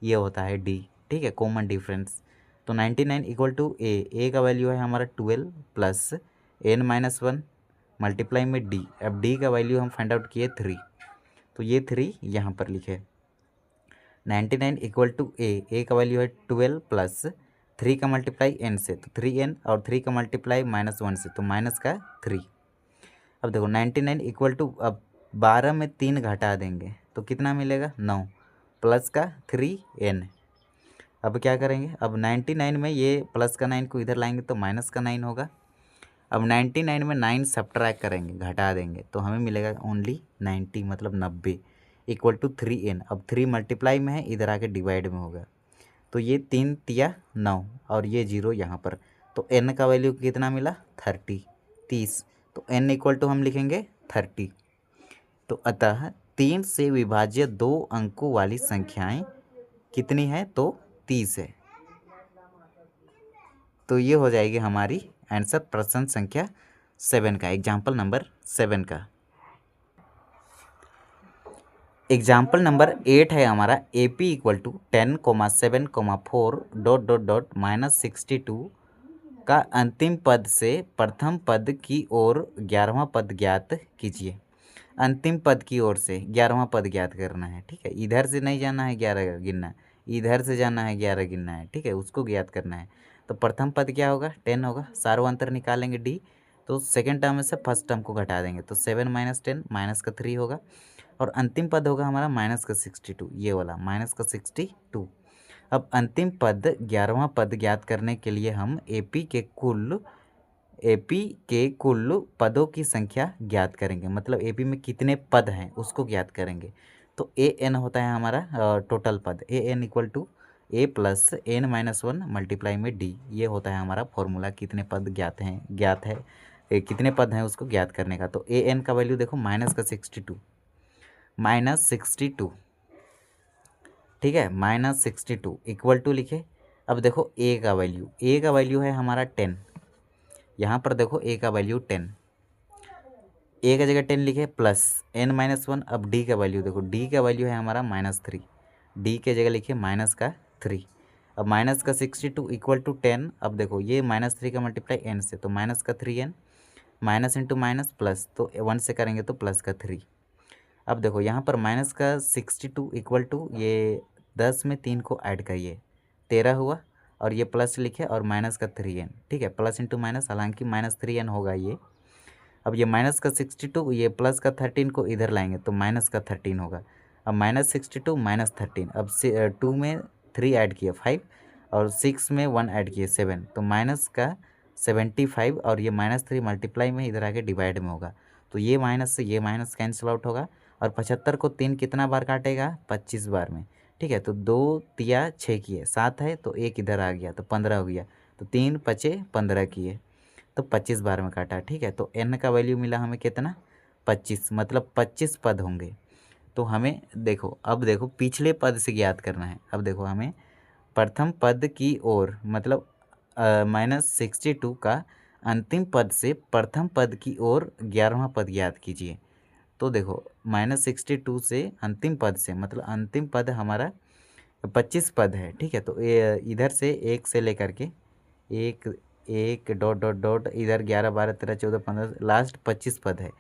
ये होता है d, ठीक है, कॉमन डिफरेंस। तो 99 इक्वल टू a का वैल्यू है हमारा 12 प्लस n माइनस 1 मल्टीप्लाई में d। अब d का वैल्यू हम फाइंड आउट किए 3, तो ये 3 यहाँ पर लिखे। 99 इक्वल टू a का वैल्यू है 12 प्लस 3 का मल्टीप्लाई n से, तो 3n, और 3 का मल्टीप्लाई -1 से, तो माइनस का 3। अब देखो 99 इक्वल टू, अब 12 में 3 घटा देंगे तो कितना मिलेगा? 9 प्लस का 3n। अब क्या करेंगे? अब 99 में ये प्लस का 9 को इधर लाएंगे तो माइनस का 9 होगा। अब 99 में 9 सब्ट्रैक्ट करेंगे, घटा देंगे, तो हमें मिलेगा ओनली 90, मतलब 90 इक्वल टू 3n। अब 3 मल्टीप्लाई में है, इधर आके डिवाइड में होगा, तो ये 3 तिया 9 और ये 0 यहाँ पर, तो n का वैल्यू कितना मिला 30। तो n इक्वल टू हम लिखेंगे 30। तो अतः 3 से विभाज्य 2 अंकों वाली संख्याएं कितनी है तो 30 है। तो ये हो जाएगी हमारी आंसर प्रश्न संख्या 7 का, एग्जाम्पल नंबर 7 का। एग्जाम्पल नंबर 8 है हमारा AP इक्वल टू 10,7,4 ... -62 का अंतिम पद से प्रथम पद की ओर 11वां पद ज्ञात कीजिए। अंतिम पद की ओर से 11वां पद ज्ञात करना है, ठीक है। इधर से नहीं जाना है 11 गिनना, इधर से जाना है 11 गिनना है, ठीक है। उसको ज्ञात करना है। तो प्रथम पद क्या होगा 10 होगा, सार्वंतर निकालेंगे D। तो सेकेंड टर्म में से फर्स्ट टर्म को घटा देंगे तो 7 - 10 माइनस का 3 होगा। और अंतिम पद होगा हमारा माइनस का 62, ये वाला माइनस का 62। अब अंतिम पद 11वां पद ज्ञात करने के लिए हम AP के कुल पदों की संख्या ज्ञात करेंगे, मतलब AP में कितने पद हैं उसको ज्ञात करेंगे। तो AN होता है हमारा टोटल पद, AN equal to A plus N - 1 multiply में D। ये होता है हमारा फॉर्मूला, कितने पद ज्ञात है कितने पद हैं उसको ज्ञात करने का। तो AN का वैल्यू देखो -62, ठीक है, -62 इक्वल टू लिखे। अब देखो A का वैल्यू है हमारा 10। यहाँ पर देखो A का वैल्यू 10, A का जगह 10 लिखे प्लस N - 1। अब D का वैल्यू देखो, D का वैल्यू है हमारा -3, D के जगह लिखे -3। अब माइनस का 62 इक्वल टू 10। अब देखो ये -3 का मल्टीप्लाई N से, तो माइनस का 3N, minus into minus plus, तो 1 से करेंगे तो प्लस का 3। अब देखो यहाँ पर माइनस का 62 इक्वल टू ये 10 में 3 को ऐड करिए 13 हुआ, और ये प्लस लिखे और माइनस का 3N, ठीक है। प्लस इंटू माइनस, हालांकि -3N होगा ये। अब ये माइनस का 62, ये प्लस का 13 को इधर लाएंगे तो माइनस का 13 होगा। अब -62 - 13, अब 2 में 3 ऐड किए 5, और 6 में 1 ऐड किए 7, तो माइनस का 75, और ये -3 मल्टीप्लाई में इधर आके डिवाइड में होगा। तो ये माइनस से ये माइनस कैंसिल आउट होगा, और 75 को 3 कितना बार काटेगा 25 बार में, ठीक है। तो 2 तिया 6 किए, 7 है तो 1 इधर आ गया तो 15 हो गया, तो 3 पचे 15 किए तो 25 बार में काटा, ठीक है। तो N का वैल्यू मिला हमें कितना 25, मतलब 25 पद होंगे। तो हमें देखो, अब देखो पिछले पद से ज्ञात करना है। अब देखो हमें प्रथम पद की ओर, मतलब -62 का अंतिम पद से प्रथम पद की ओर 11वां पद ज्ञात कीजिए। तो देखो -62 से अंतिम पद से, मतलब अंतिम पद हमारा 25 पद है, ठीक है। तो इधर से 1 से लेकर के 1 डॉट डॉट डॉट इधर 11 12 13 14 15 लास्ट 25 पद है।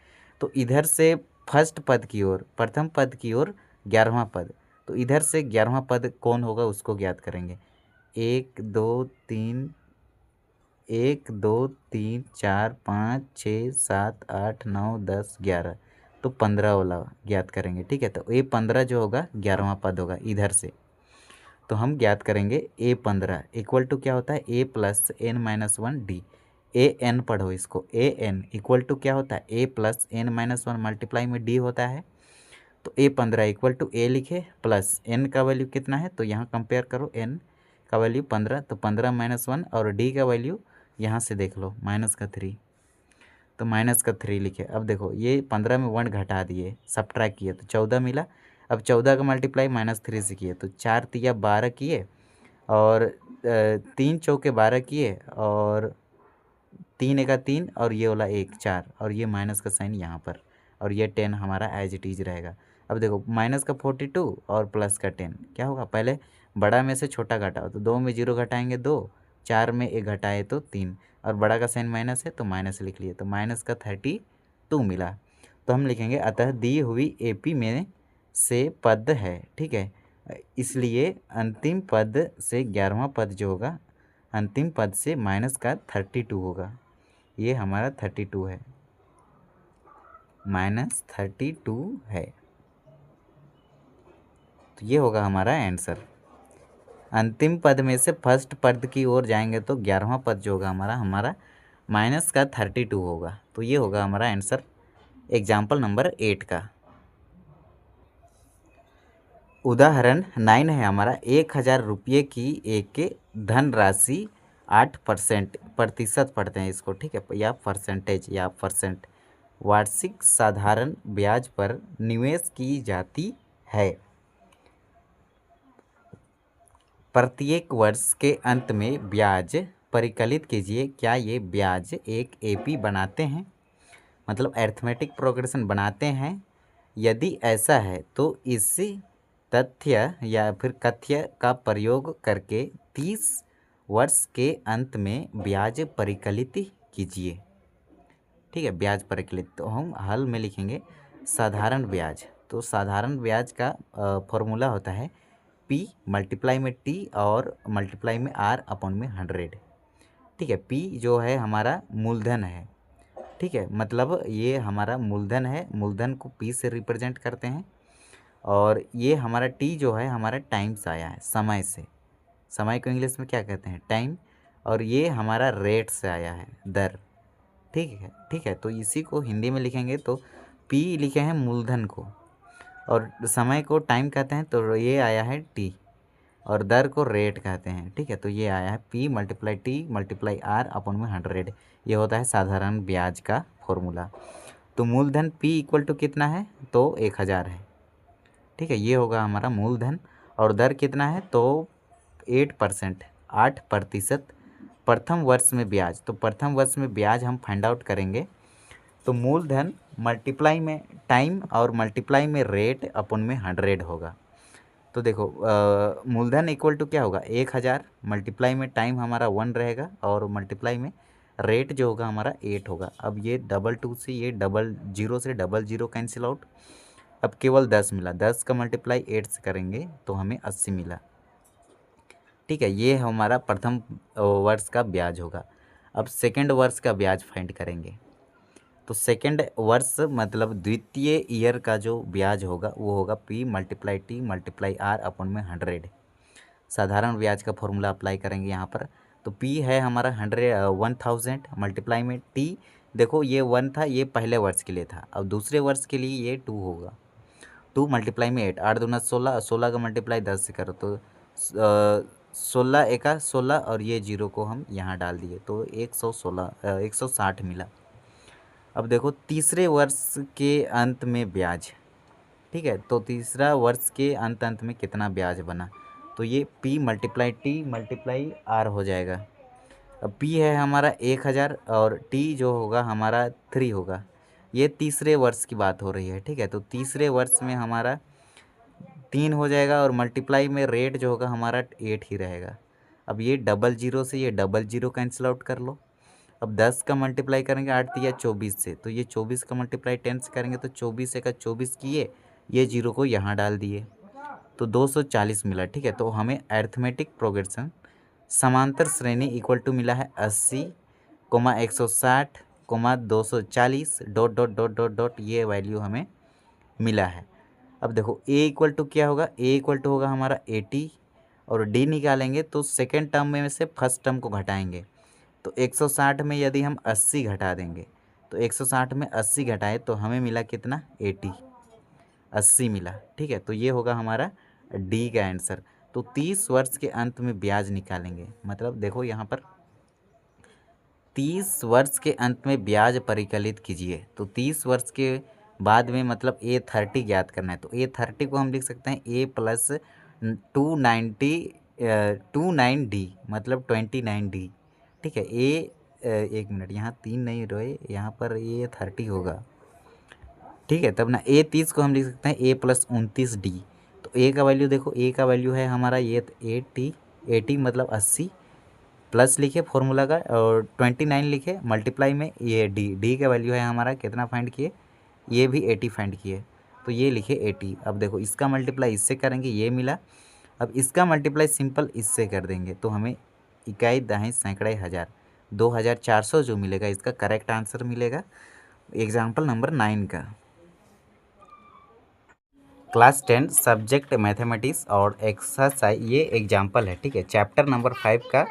तो इधर से फर्स्ट पद की ओर, प्रथम पद की ओर 11वां पद, तो इधर से 11वां पद कौन होगा उसको ज्ञात करेंगे। 1 2 3 1 2 3 4 5 6 7 8 9 10 11, तो 15 वाला ज्ञात करेंगे, ठीक है। तो ये 15 जो होगा 11वां पद होगा इधर से। तो हम ज्ञात करेंगे A15 इक्वल टू क्या होता है A plus N - 1 D। AN पढ़ो इसको, AN इक्वल टू क्या होता है A प्लस N - 1 मल्टीप्लाई में D होता है। तो A15 इक्वल टू A लिखे प्लस N का वैल्यू कितना है, तो यहाँ कंपेयर करो, N का वैल्यू 15, तो 15 - 1, और D का वैल्यू यहाँ से देख लो माइनस का 3, तो माइनस का 3 लिखे। अब देखो ये 15 में 1 घटा दिए, सब्ट्रैक्ट किए तो 14 मिला। अब 14 का मल्टीप्लाई -3 से किए तो 4 तिया 12 किए, और 3 चौके 12 किए, और 3 एका 3, और ये वाला 1 4, और ये माइनस का साइन यहाँ पर, और ये 10 हमारा एज इट इज रहेगा। अब देखो माइनस का 42 और प्लस का 10 क्या होगा, पहले बड़ा में से छोटा घटाओ, तो 2 में 0 घटाएंगे 2, 4 में 1 घटाए तो 3, और बड़ा का साइन माइनस है तो माइनस लिख लिए, तो माइनस का 32 मिला। तो हम लिखेंगे अतः दी हुई AP में से पद है, ठीक है, इसलिए अंतिम पद से 11वां पद जो होगा, अंतिम पद से माइनस का 32 होगा। ये हमारा 32 है, -32 है। तो ये होगा हमारा आंसर। अंतिम पद में से फर्स्ट पद की ओर जाएंगे तो 11वां पद जो होगा हमारा माइनस का 32 होगा। तो ये होगा हमारा आंसर एग्जाम्पल नंबर 8 का। उदाहरण 9 है हमारा, 1000 रुपये की एक धनराशि 8% प्रतिशत पढ़ते हैं इसको, ठीक है, या परसेंटेज या परसेंट वार्षिक साधारण ब्याज पर निवेश की जाती है। प्रत्येक वर्ष के अंत में ब्याज परिकलित कीजिए। क्या ये ब्याज एक एपी बनाते हैं, मतलब अरिथमेटिक प्रोग्रेशन बनाते हैं? यदि ऐसा है तो इसी तथ्य या फिर कथ्य का प्रयोग करके 30 वर्ष के अंत में ब्याज परिकलित कीजिए। ठीक है, ब्याज परिकलित, तो हम हल में लिखेंगे साधारण ब्याज। तो साधारण ब्याज का फॉर्मूला होता है पी मल्टीप्लाई में टी और मल्टीप्लाई में आर अपॉन में 100। ठीक है, पी जो है हमारा मूलधन है, ठीक है, मतलब ये हमारा मूलधन है, मूलधन को पी से रिप्रेजेंट करते हैं। और ये हमारा टी जो है हमारा टाइम से आया है, समय से, समय को इंग्लिश में क्या कहते हैं, टाइम। और ये हमारा रेट से आया है, दर। ठीक है, ठीक है, तो इसी को हिंदी में लिखेंगे तो पी लिखे हैं मूलधन को, और समय को टाइम कहते हैं, तो ये आया है टी, और दर को रेट कहते हैं। ठीक है, तो ये आया है P multiply T multiply R upon में 100। ये होता है साधारण ब्याज का फॉर्मूला। तो मूलधन पी इक्वल टू कितना है, तो 1000 है। ठीक है, ये होगा हमारा मूलधन। और दर कितना है, तो 8%, 8% प्रथम वर्ष में ब्याज। तो प्रथम वर्ष में ब्याज हम फाइंड आउट करेंगे, तो मूलधन मल्टीप्लाई में टाइम और मल्टीप्लाई में रेट अपॉन में 100 होगा। तो देखो मूलधन इक्वल टू क्या होगा, 1000, मल्टीप्लाई में टाइम हमारा 1 रहेगा और मल्टीप्लाई में रेट जो होगा हमारा 8 होगा। अब ये 22 से ये 00 से 00 कैंसिल आउट, अब केवल 10 मिला, 10 का मल्टीप्लाई 8 से करेंगे तो हमें 80 मिला। ठीक है, ये हमारा प्रथम वर्ष का ब्याज होगा। अब सेकेंड वर्ष का ब्याज फाइंड करेंगे, तो सेकेंड वर्ष मतलब द्वितीय ईयर का जो ब्याज होगा वो होगा P multiply T multiply R upon में 100। साधारण ब्याज का फॉर्मूला अप्लाई करेंगे यहाँ पर, तो पी है हमारा 1000 मल्टीप्लाई में टी, देखो ये 1 था, ये पहले वर्ष के लिए था, अब दूसरे वर्ष के लिए ये 2 होगा, 2 मल्टीप्लाई में 8, 8 दूना 16, 16 का मल्टीप्लाई 10 से करो तो 16 एका 16, और ये जीरो को हम यहाँ डाल दिए तो 160 मिला। अब देखो तीसरे वर्ष के अंत में ब्याज, ठीक है, तो तीसरा वर्ष के अंत में कितना ब्याज बना, तो ये P multiply T multiply R हो जाएगा। अब P है हमारा 1000 और T जो होगा हमारा 3 होगा, ये तीसरे वर्ष की बात हो रही है। ठीक है, तो तीसरे वर्ष में हमारा 3 हो जाएगा और मल्टीप्लाई में रेट जो होगा हमारा 8 ही रहेगा। अब ये 00 से ये 00 कैंसिल आउट कर लो। अब 10 का मल्टीप्लाई करेंगे 8 या 24 से, तो ये 24 का मल्टीप्लाई 10 से करेंगे तो 24 का 24 किए, ये जीरो को यहाँ डाल दिए तो 240 मिला। ठीक है, तो हमें अरिथमेटिक प्रोग्रेशन समांतर श्रेणी इक्वल टू मिला है 80, 160, 240 dot dot dot dot dot, ये वैल्यू हमें मिला है। अब देखो ए इक्वल टू क्या होगा, ए इक्वल टू होगा हमारा 80, और डी निकालेंगे तो सेकेंड टर्म में से फर्स्ट टर्म को घटाएंगे, तो 160 में यदि हम 80 घटा देंगे, तो 160 में 80 घटाए तो हमें मिला कितना, 80 मिला। ठीक है, तो ये होगा हमारा डी का आंसर। तो 30 वर्ष के अंत में ब्याज निकालेंगे, मतलब देखो यहाँ पर 30 वर्ष के अंत में ब्याज परिकलित कीजिए, तो 30 वर्ष के बाद में मतलब A30 ज्ञात करना है, तो A30 को हम लिख सकते हैं A प्लस 29D मतलब 29D। ठीक है, एक मिनट, यहाँ 3 नहीं रहे, यहाँ पर A30 होगा। ठीक है, तब ना A30 को हम लिख सकते हैं A प्लस 29D। तो A का वैल्यू देखो, A का वैल्यू है हमारा ये 80 मतलब 80, प्लस लिखे फॉर्मूला का, और 29 लिखे मल्टीप्लाई में ये डी का वैल्यू है हमारा कितना फाइंड किए, ये भी 80 फाइंड किए, तो ये लिखे 80। अब देखो इसका मल्टीप्लाई इससे करेंगे, ये मिला। अब इसका मल्टीप्लाई सिंपल इससे कर देंगे तो हमें इकाई दहाई सैकड़े हज़ार 2400 जो मिलेगा, इसका करेक्ट आंसर मिलेगा एग्जाम्पल नंबर 9 का। क्लास 10 सब्जेक्ट मैथमेटिक्स और एक्सरसाइज, ये एग्जाम्पल है। ठीक है, चैप्टर नंबर 5 का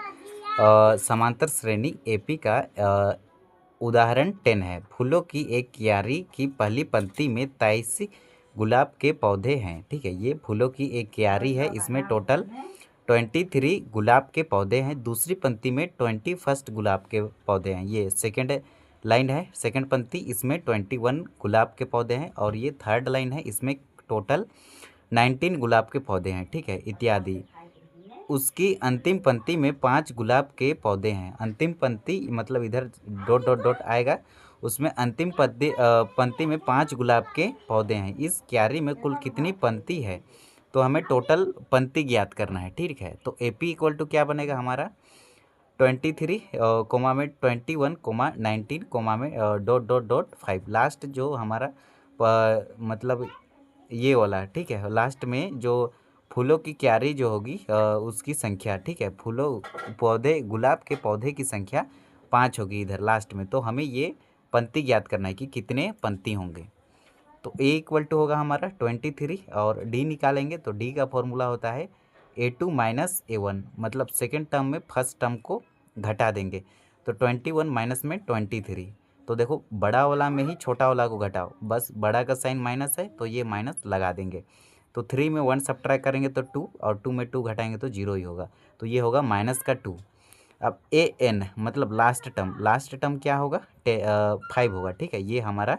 समांतर श्रेणी एपी का उदाहरण 10 है। फूलों की एक क्यारी की पहली पंक्ति में 23 गुलाब के पौधे हैं। ठीक है, ये फूलों की एक क्यारी है, इसमें टोटल 23 गुलाब के पौधे हैं, दूसरी पंक्ति में 21 गुलाब के पौधे हैं। ये सेकंड लाइन है, सेकंड पंक्ति, इसमें 21 गुलाब के पौधे हैं, और ये थर्ड लाइन है, इसमें टोटल 19 गुलाब के पौधे हैं, ठीक है, इत्यादि। उसकी अंतिम पंक्ति में 5 गुलाब के पौधे हैं। अंतिम पंक्ति मतलब इधर डॉट डॉट डॉट आएगा, उसमें अंतिम पंक्ति में 5 गुलाब के पौधे हैं। इस क्यारी में कुल कितनी पंक्ति है? तो हमें टोटल पंक्ति ज्ञात करना है, ठीक है। तो AP इक्वल टू क्या बनेगा हमारा 23 कोमा में 21 कोमा 19 कोमा में डॉट डॉट डॉट 5, लास्ट जो हमारा मतलब ये वाला, ठीक है, लास्ट में जो फूलों की क्यारी जो होगी उसकी संख्या, ठीक है, फूलों पौधे गुलाब के पौधे की संख्या 5 होगी इधर लास्ट में। तो हमें ये पंक्ति ज्ञात करना है कि कितने पंक्ति होंगे। तो A इक्वल टू होगा हमारा 23, और D निकालेंगे तो D का फॉर्मूला होता है A2 माइनस A1, मतलब सेकेंड टर्म में फर्स्ट टर्म को घटा देंगे। तो 21 माइनस में 23, तो देखो बड़ा वाला में ही छोटा वाला को घटाओ, बस बड़ा का साइन माइनस है तो ये माइनस लगा देंगे। तो 3 में 1 सब्ट्रैक्ट करेंगे तो 2, और 2 में 2 घटाएंगे तो 0 ही होगा, तो ये होगा माइनस का 2। अब AN मतलब लास्ट टर्म क्या होगा 5 होगा, ठीक है। ये हमारा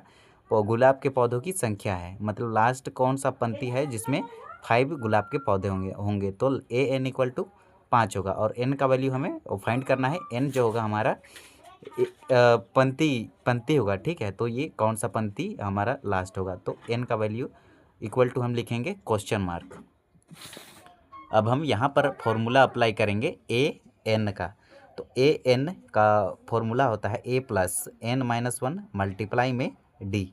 गुलाब के पौधों की संख्या है, मतलब लास्ट कौन सा पंक्ति है जिसमें 5 गुलाब के पौधे होंगे। तो AN इक्वल टू 5 होगा, और N का वैल्यू हमें फाइंड करना है। N जो होगा हमारा पंक्ति होगा, ठीक है। तो ये कौन सा पंक्ति हमारा लास्ट होगा, तो N का वैल्यू इक्वल टू हम लिखेंगे क्वेश्चन मार्क। अब हम यहाँ पर फॉर्मूला अप्लाई करेंगे AN का। तो AN का फॉर्मूला होता है A प्लस N-1 मल्टीप्लाई में D।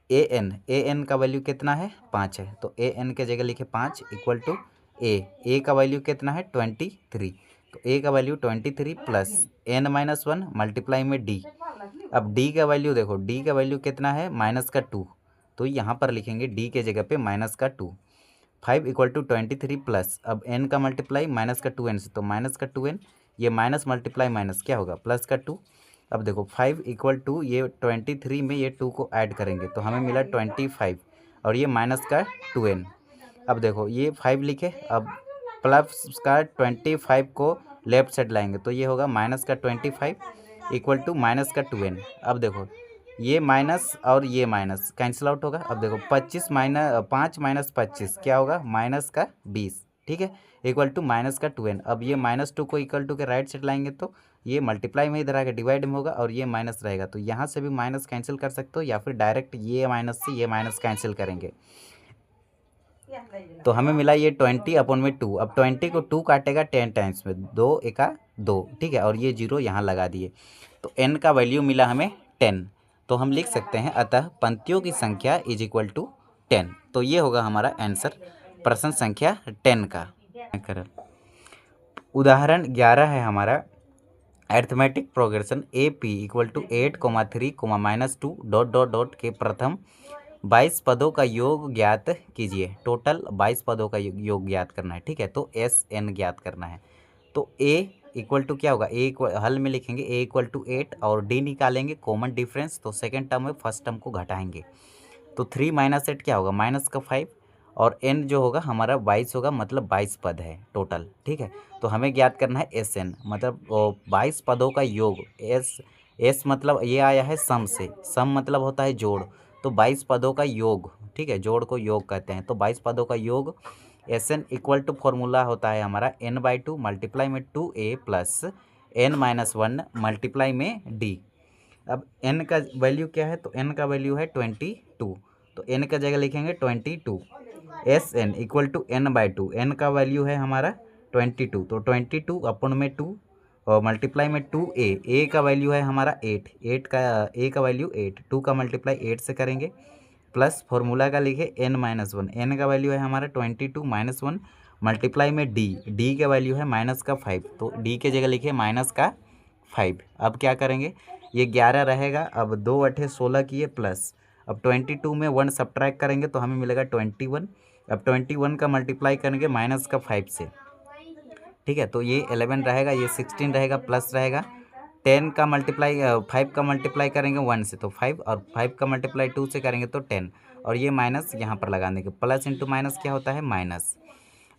AN का वैल्यू कितना है 5 है, तो AN के जगह लिखे 5 इक्वल टू A का वैल्यू कितना है 23, तो A का वैल्यू 23 प्लस N-1 मल्टीप्लाई में D। अब D का वैल्यू देखो, D का वैल्यू कितना है माइनस का 2, तो यहाँ पर लिखेंगे D के जगह पे माइनस का 2। 5 इक्वल टू 23 प्लस, अब N का मल्टीप्लाई माइनस का 2N से, तो माइनस का 2N, ये माइनस मल्टीप्लाई माइनस क्या होगा प्लस का 2। अब देखो 5 इक्वल टू ये 23 में ये 2 को ऐड करेंगे तो हमें मिला 25, और ये माइनस का 2N। अब देखो ये 5 लिखे, अब प्लस का 25 को लेफ्ट साइड लाएंगे तो ये होगा माइनस का 25 इक्वल टू माइनस का 2N। अब देखो ये माइनस और ये माइनस कैंसिल आउट होगा। अब देखो 5 माइनस 25 क्या होगा माइनस का 20, ठीक है, इक्वल टू माइनस का 2N। अब ये -2 को इक्वल टू के राइट साइड लाएंगे तो ये मल्टीप्लाई में इधर आके डिवाइड में होगा, और ये माइनस रहेगा, तो यहाँ से भी माइनस कैंसिल कर सकते हो, या फिर डायरेक्ट ये माइनस से ये माइनस कैंसिल करेंगे। तो हमें मिला ये 20/2। अब 20 को 2 काटेगा 10 टाइम्स में, 2 एका 2, ठीक है, और ये 0 यहाँ लगा दिए, तो N का वैल्यू मिला हमें 10। तो हम लिख सकते हैं अतः पंक्तियों की संख्या इज इक्वल टू 10। तो ये होगा हमारा आंसर प्रश्न संख्या 10 का। उदाहरण 11 है हमारा arithmetic progression AP equal to 8,3, -2 dot dot dot के प्रथम 22 पदों का योग ज्ञात कीजिए। टोटल 22 पदों का योग ज्ञात करना है, ठीक है, तो SN ज्ञात करना है। तो A इक्वल टू क्या होगा, हल में लिखेंगे A इक्वल टू 8, और D निकालेंगे कॉमन डिफरेंस, तो सेकेंड टर्म में फर्स्ट टर्म को घटाएंगे, तो 3 माइनस 8 क्या होगा माइनस का 5, और N जो होगा हमारा 22 होगा, मतलब 22 पद है टोटल, ठीक है। तो हमें ज्ञात करना है SN, मतलब 22 पदों का योग। S मतलब ये आया है सम से, सम मतलब होता है जोड़, तो 22 पदों का योग, ठीक है, जोड़ को योग कहते हैं। तो 22 पदों का योग SN इक्वल टू फॉर्मूला होता है हमारा N/2 मल्टीप्लाई में 2A प्लस N-1 मल्टीप्लाई में D। अब N का वैल्यू क्या है, तो N का वैल्यू है 22, तो N का जगह लिखेंगे 22। SN equal to N/2, N का वैल्यू है हमारा 22, तो 22 अपन में 2 और मल्टीप्लाई में 2A का वैल्यू है हमारा 8 का A का वैल्यू 8, 2 का मल्टीप्लाई 8 से करेंगे, प्लस फॉर्मूला का लिखे N-1, N का वैल्यू है हमारा 22 -1 मल्टीप्लाई में D का वैल्यू है माइनस का 5, तो D के जगह लिखे माइनस का 5। अब क्या करेंगे, ये 11 रहेगा, अब 2 8 16 किए प्लस, अब 22 में 1 सब्ट्रैक्ट करेंगे तो हमें मिलेगा 21। अब 21 का मल्टीप्लाई करेंगे माइनस का 5 से, ठीक है, तो ये 11 रहेगा, ये 16 रहेगा, प्लस रहेगा 10 का मल्टीप्लाई 5 का मल्टीप्लाई करेंगे 1 से तो 5, और 5 का मल्टीप्लाई 2 से करेंगे तो 10, और ये माइनस यहाँ पर लगा देंगे, प्लस इंटू माइनस क्या होता है माइनस।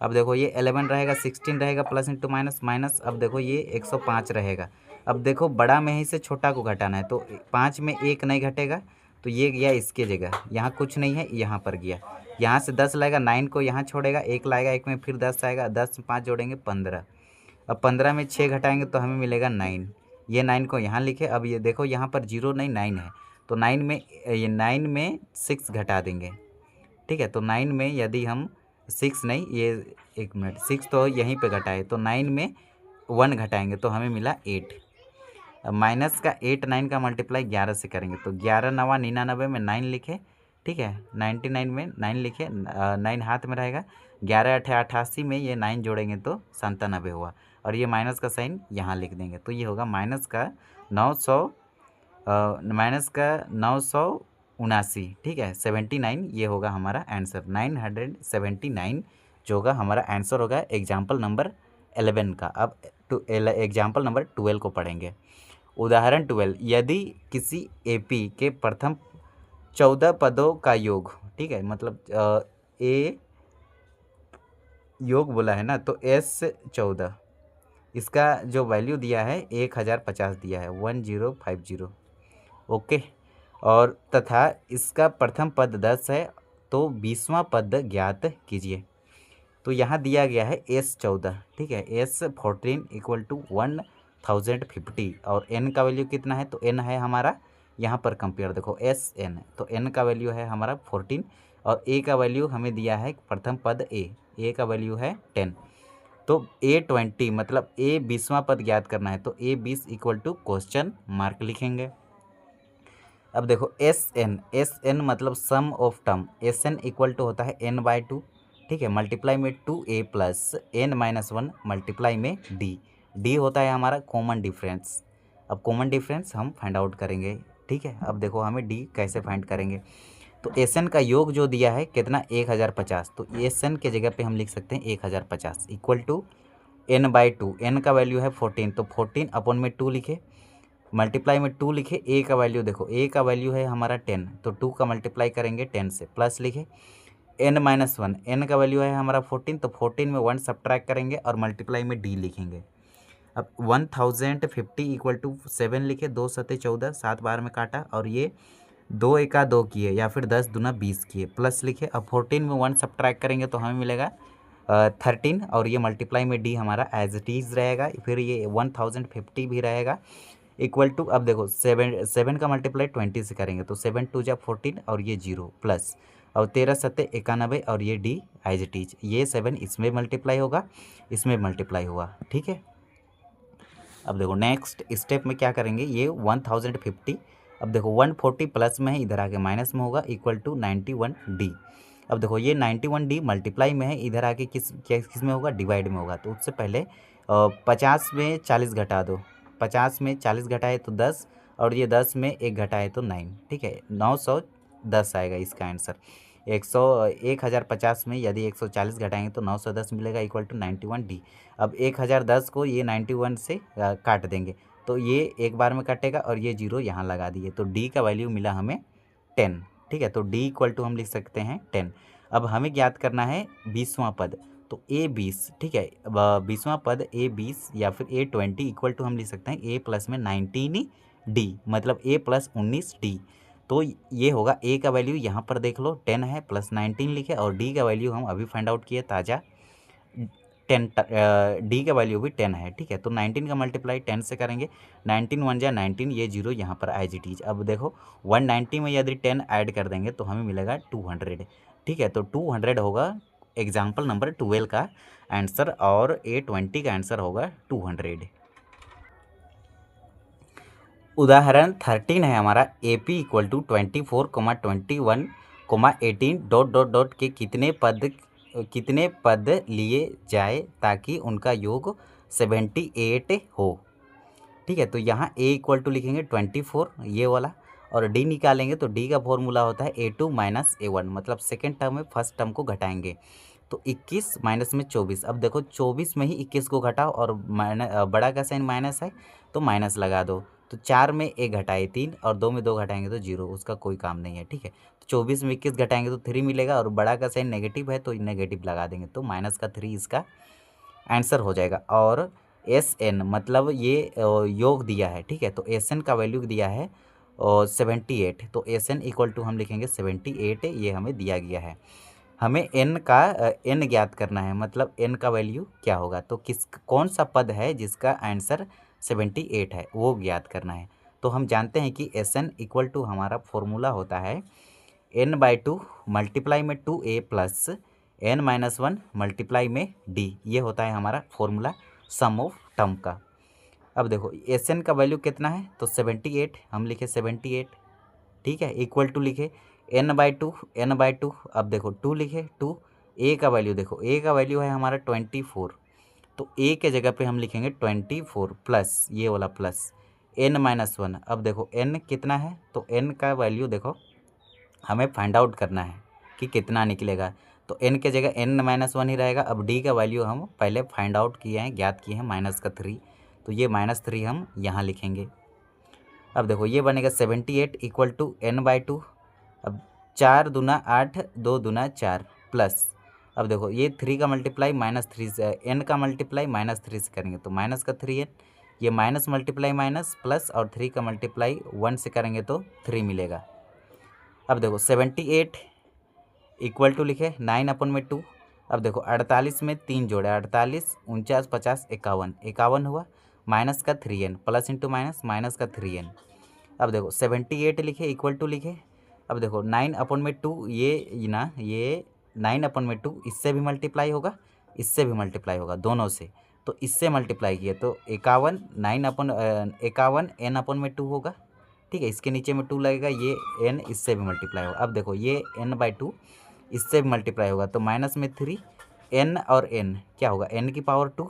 अब देखो ये 11 रहेगा, 16 रहेगा, प्लस इंटू माइनस माइनस, अब देखो ये 105 रहेगा। अब देखो बड़ा में ही से छोटा को घटाना है, तो 5 में 1 नहीं घटेगा, तो ये गया इसके जगह, यहाँ कुछ नहीं है, यहाँ पर गया। यहाँ से 10 लाएगा, 9 को यहाँ छोड़ेगा, 1 लाएगा, 1 में फिर 10 आएगा, 10 में 5 जोड़ेंगे 15। अब 15 में 6 घटाएंगे तो हमें मिलेगा 9। ये 9 को यहाँ लिखे। अब ये देखो यहाँ पर 0 नहीं 9 है, तो 9 में ये 9 में 6 घटा देंगे, ठीक है। तो 9 में यदि हम 6 नहीं, ये 1 मिनट, 6 तो यहीं पे घटाए, तो 9 में 1 घटाएंगे तो हमें मिला 8। अब माइनस का 8 9 का मल्टीप्लाई 11 से करेंगे, तो 11 9 99 में 9 लिखे, ठीक है। 99 में 9 लिखे, 9 हाथ में रहेगा। 11 8 88 में ये 9 जोड़ेंगे तो 97 हुआ, और ये माइनस का साइन यहाँ लिख देंगे, तो ये होगा माइनस का 979, ठीक है, 79। ये होगा हमारा आंसर 979, जो होगा हमारा आंसर होगा एग्जाम्पल नंबर 11 का। अब एग्जाम्पल नंबर 12 को पढ़ेंगे। उदाहरण 12, यदि किसी एपी के प्रथम 14 पदों का योग, ठीक है, मतलब ए योग बोला है ना, तो एस 14, इसका जो वैल्यू दिया है 1050 दिया है, 1050, ओके। और तथा इसका प्रथम पद 10 है, तो 20वां पद ज्ञात कीजिए। तो यहाँ दिया गया है S14, ठीक है, S14 इक्वल टू 1050, और n का वैल्यू कितना है, तो n है हमारा, यहाँ पर कंपेयर देखो SN, तो n का वैल्यू है हमारा 14, और a का वैल्यू हमें दिया है प्रथम पद a का वैल्यू है 10, तो A20 मतलब a 20वां पद ज्ञात करना है, तो A20 equal to question mark लिखेंगे। अब देखो SN मतलब sum of term, SN equal to होता है n/2, ठीक है, मल्टीप्लाई में 2a प्लस n-1 मल्टीप्लाई में d होता है हमारा कॉमन डिफरेंस। अब कॉमन डिफरेंस हम फाइंड आउट करेंगे, ठीक है। अब देखो हमें d कैसे फाइंड करेंगे, तो SN का योग जो दिया है कितना 1050, तो SN के जगह पे हम लिख सकते हैं 1050 इक्वल टू n/2, n का वैल्यू है 14, तो 14 अपॉन में 2 लिखे, मल्टीप्लाई में 2 लिखे। a का वैल्यू देखो, a का वैल्यू है हमारा 10, तो 2 का मल्टीप्लाई करेंगे 10 से, प्लस लिखे n-1, n का वैल्यू है हमारा 14, तो 14 में 1 सब्ट्रैक्ट करेंगे और मल्टीप्लाई में d लिखेंगे। अब 1050 इक्वल टू 7 लिखे, 2 सते 14, 7 बार में काटा, और ये 2 एका 2 किए, या फिर 10 दूना 20 किए, प्लस लिखे। अब 14 में 1 सब्ट्रैक्ट करेंगे तो हमें मिलेगा 13, और ये मल्टीप्लाई में d हमारा एज इट इज़ रहेगा, फिर ये 1050 भी रहेगा इक्वल टू। अब देखो 7 का मल्टीप्लाई 20 से करेंगे, तो 7 2 जा 14, और ये 0 प्लस, और 13 सत्ते 91, और ये d एज इट इज, ये 7 इसमें मल्टीप्लाई होगा, इसमें मल्टीप्लाई हुआ, ठीक है। अब देखो नेक्स्ट स्टेप में क्या करेंगे, ये 1050, अब देखो 140 प्लस में है, इधर आके माइनस में होगा, इक्वल टू 91d। अब देखो ये 91d मल्टीप्लाई में है, इधर आके किस में होगा, डिवाइड में होगा। तो उससे पहले 50 में 40 घटा दो, 50 में 40 घटाए तो 10, और ये 10 में 1 घटाए तो 9, ठीक है, 910 आएगा इसका आंसर। 1050 में यदि 140 घटाएंगे तो 910 मिलेगा, इक्वल टू 91d। अब 1010 को ये 91 से काट देंगे, तो ये एक बार में कटेगा, और ये 0 यहाँ लगा दिए, तो d का वैल्यू मिला हमें 10, ठीक है। तो d इक्वल टू हम लिख सकते हैं 10। अब हमें ज्ञात करना है 20वां पद, तो A20, ठीक है, 20वां पद A20 या फिर A20 इक्वल टू हम लिख सकते हैं A प्लस में 19d, मतलब A प्लस 19d। तो ये होगा, A का वैल्यू यहाँ पर देख लो 10 है, प्लस 19 लिखे, और D का वैल्यू हम अभी फाइंड आउट किए ताज़ा, 10 D का वैल्यू भी 10 है, ठीक है। तो 19 का मल्टीप्लाई 10 से करेंगे, 19 1 जा 19, ये 0 यहाँ पर एज इट इज। अब देखो 190 में यदि 10 ऐड कर देंगे तो हमें मिलेगा 200, ठीक है। तो 200 होगा एग्जाम्पल नंबर 12 का आंसर, और A20 का आंसर होगा 200। उदाहरण 13 है हमारा, AP इक्वल टू 24, 21, 18 डॉट के कितने पद लिए जाए ताकि उनका योग 78 हो, ठीक है। तो यहाँ A इक्वल टू लिखेंगे 24 ये वाला, और D निकालेंगे, तो D का फॉर्मूला होता है A2 माइनस A1, मतलब सेकेंड टर्म में फर्स्ट टर्म को घटाएंगे, तो 21 माइनस में 24। अब देखो 24 में ही 21 को घटाओ, और बड़ा का साइन माइनस है तो माइनस लगा दो, तो 4 में 1 घटाए 3 और 2 में 2 घटाएंगे तो 0, उसका कोई काम नहीं है, ठीक है। तो 24 में 21 घटाएंगे तो 3 मिलेगा और बड़ा का साइन नेगेटिव है तो नेगेटिव लगा देंगे, तो माइनस का 3 इसका आंसर हो जाएगा। और एस एन मतलब ये योग दिया है, ठीक है, तो एस एन का वैल्यू दिया है 78, तो एस एन इक्वल टू हम लिखेंगे 78, ये हमें दिया गया है। हमें एन का एन ज्ञात करना है, मतलब एन का वैल्यू क्या होगा, तो कौन सा पद है जिसका आंसर 78 है वो ज्ञात करना है। तो हम जानते हैं कि एस एन इक्वल टू हमारा फॉर्मूला होता है n/2 मल्टीप्लाई में 2a प्लस n-1 मल्टीप्लाई में d, ये होता है हमारा फॉर्मूला सम ऑफ टर्म का। अब देखो एस एन का वैल्यू कितना है, तो 78, हम लिखे 78, ठीक है, इक्वल टू लिखे n/2, अब देखो 2 लिखे 2, a का वैल्यू देखो, a का वैल्यू है हमारा 24, तो a के जगह पे हम लिखेंगे 24 प्लस ये वाला प्लस n-1, अब देखो n कितना है, तो n का वैल्यू देखो हमें फाइंड आउट करना है कि कितना निकलेगा, तो n के जगह n-1 ही रहेगा। अब d का वैल्यू हम पहले फाइंड आउट किए हैं, ज्ञात किए हैं, -3, तो ये -3 हम यहाँ लिखेंगे। अब देखो ये बनेगा 78 इक्वल टू n/2, अब 4 दूना 8, 2 दूना 4 प्लस, अब देखो ये 3 का मल्टीप्लाई -3 से, n का मल्टीप्लाई -3 से करेंगे तो माइनस का 3n, ये माइनस मल्टीप्लाई माइनस प्लस और 3 का मल्टीप्लाई 1 से करेंगे तो 3 मिलेगा। अब देखो 78 इक्वल टू लिखे 9/2, अब देखो 48 में 3 जोड़े 48, 49, 50, 51, 51 हुआ, माइनस का 3n प्लस इंटू माइनस का 3n। अब देखो 78 लिखे इक्वल टू लिखे, अब देखो 9/2, ये ना ये 9/2 इससे भी मल्टीप्लाई होगा, इससे भी मल्टीप्लाई होगा, दोनों से, तो इससे मल्टीप्लाई किए तो 51 51 n/2 होगा, ठीक है, इसके नीचे में 2 लगेगा, ये n इससे भी मल्टीप्लाई होगा। अब देखो ये n/2 इससे भी मल्टीप्लाई होगा तो माइनस में 3, n और n क्या होगा, n की power 2,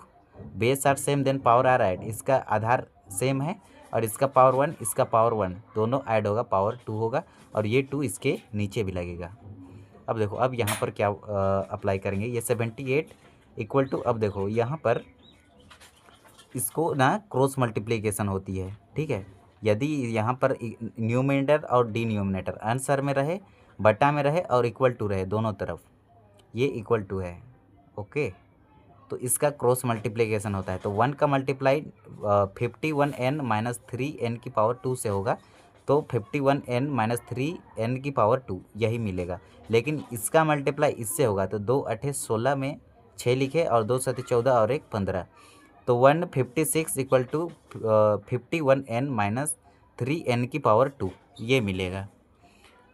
base are same then power are add, इसका आधार सेम है और इसका पावर 1, इसका पावर 1, दोनों ऐड होगा, पावर 2 होगा और ये 2 इसके नीचे भी लगेगा। अब देखो अब यहाँ पर क्या अप्लाई करेंगे, ये 78 इक्वल टू, अब देखो यहाँ पर इसको ना क्रॉस मल्टीप्लिकेशन होती है, ठीक है, यदि यहाँ पर न्यूमिनेटर और डिनोमिनेटर आंसर में रहे, बटा में रहे और इक्वल टू रहे, दोनों तरफ ये इक्वल टू है, ओके, तो इसका क्रॉस मल्टीप्लिकेशन होता है। तो 1 का मल्टीप्लाई 51n - 3n की पावर 2 से होगा, तो 51n - 3n की पावर 2 यही मिलेगा। लेकिन इसका मल्टीप्लाई इससे होगा तो 2 8 16 में 6 लिखे और 2 7 14 और 1 15, तो 156 इक्वल टू 51n - 3n की पावर 2 ये मिलेगा।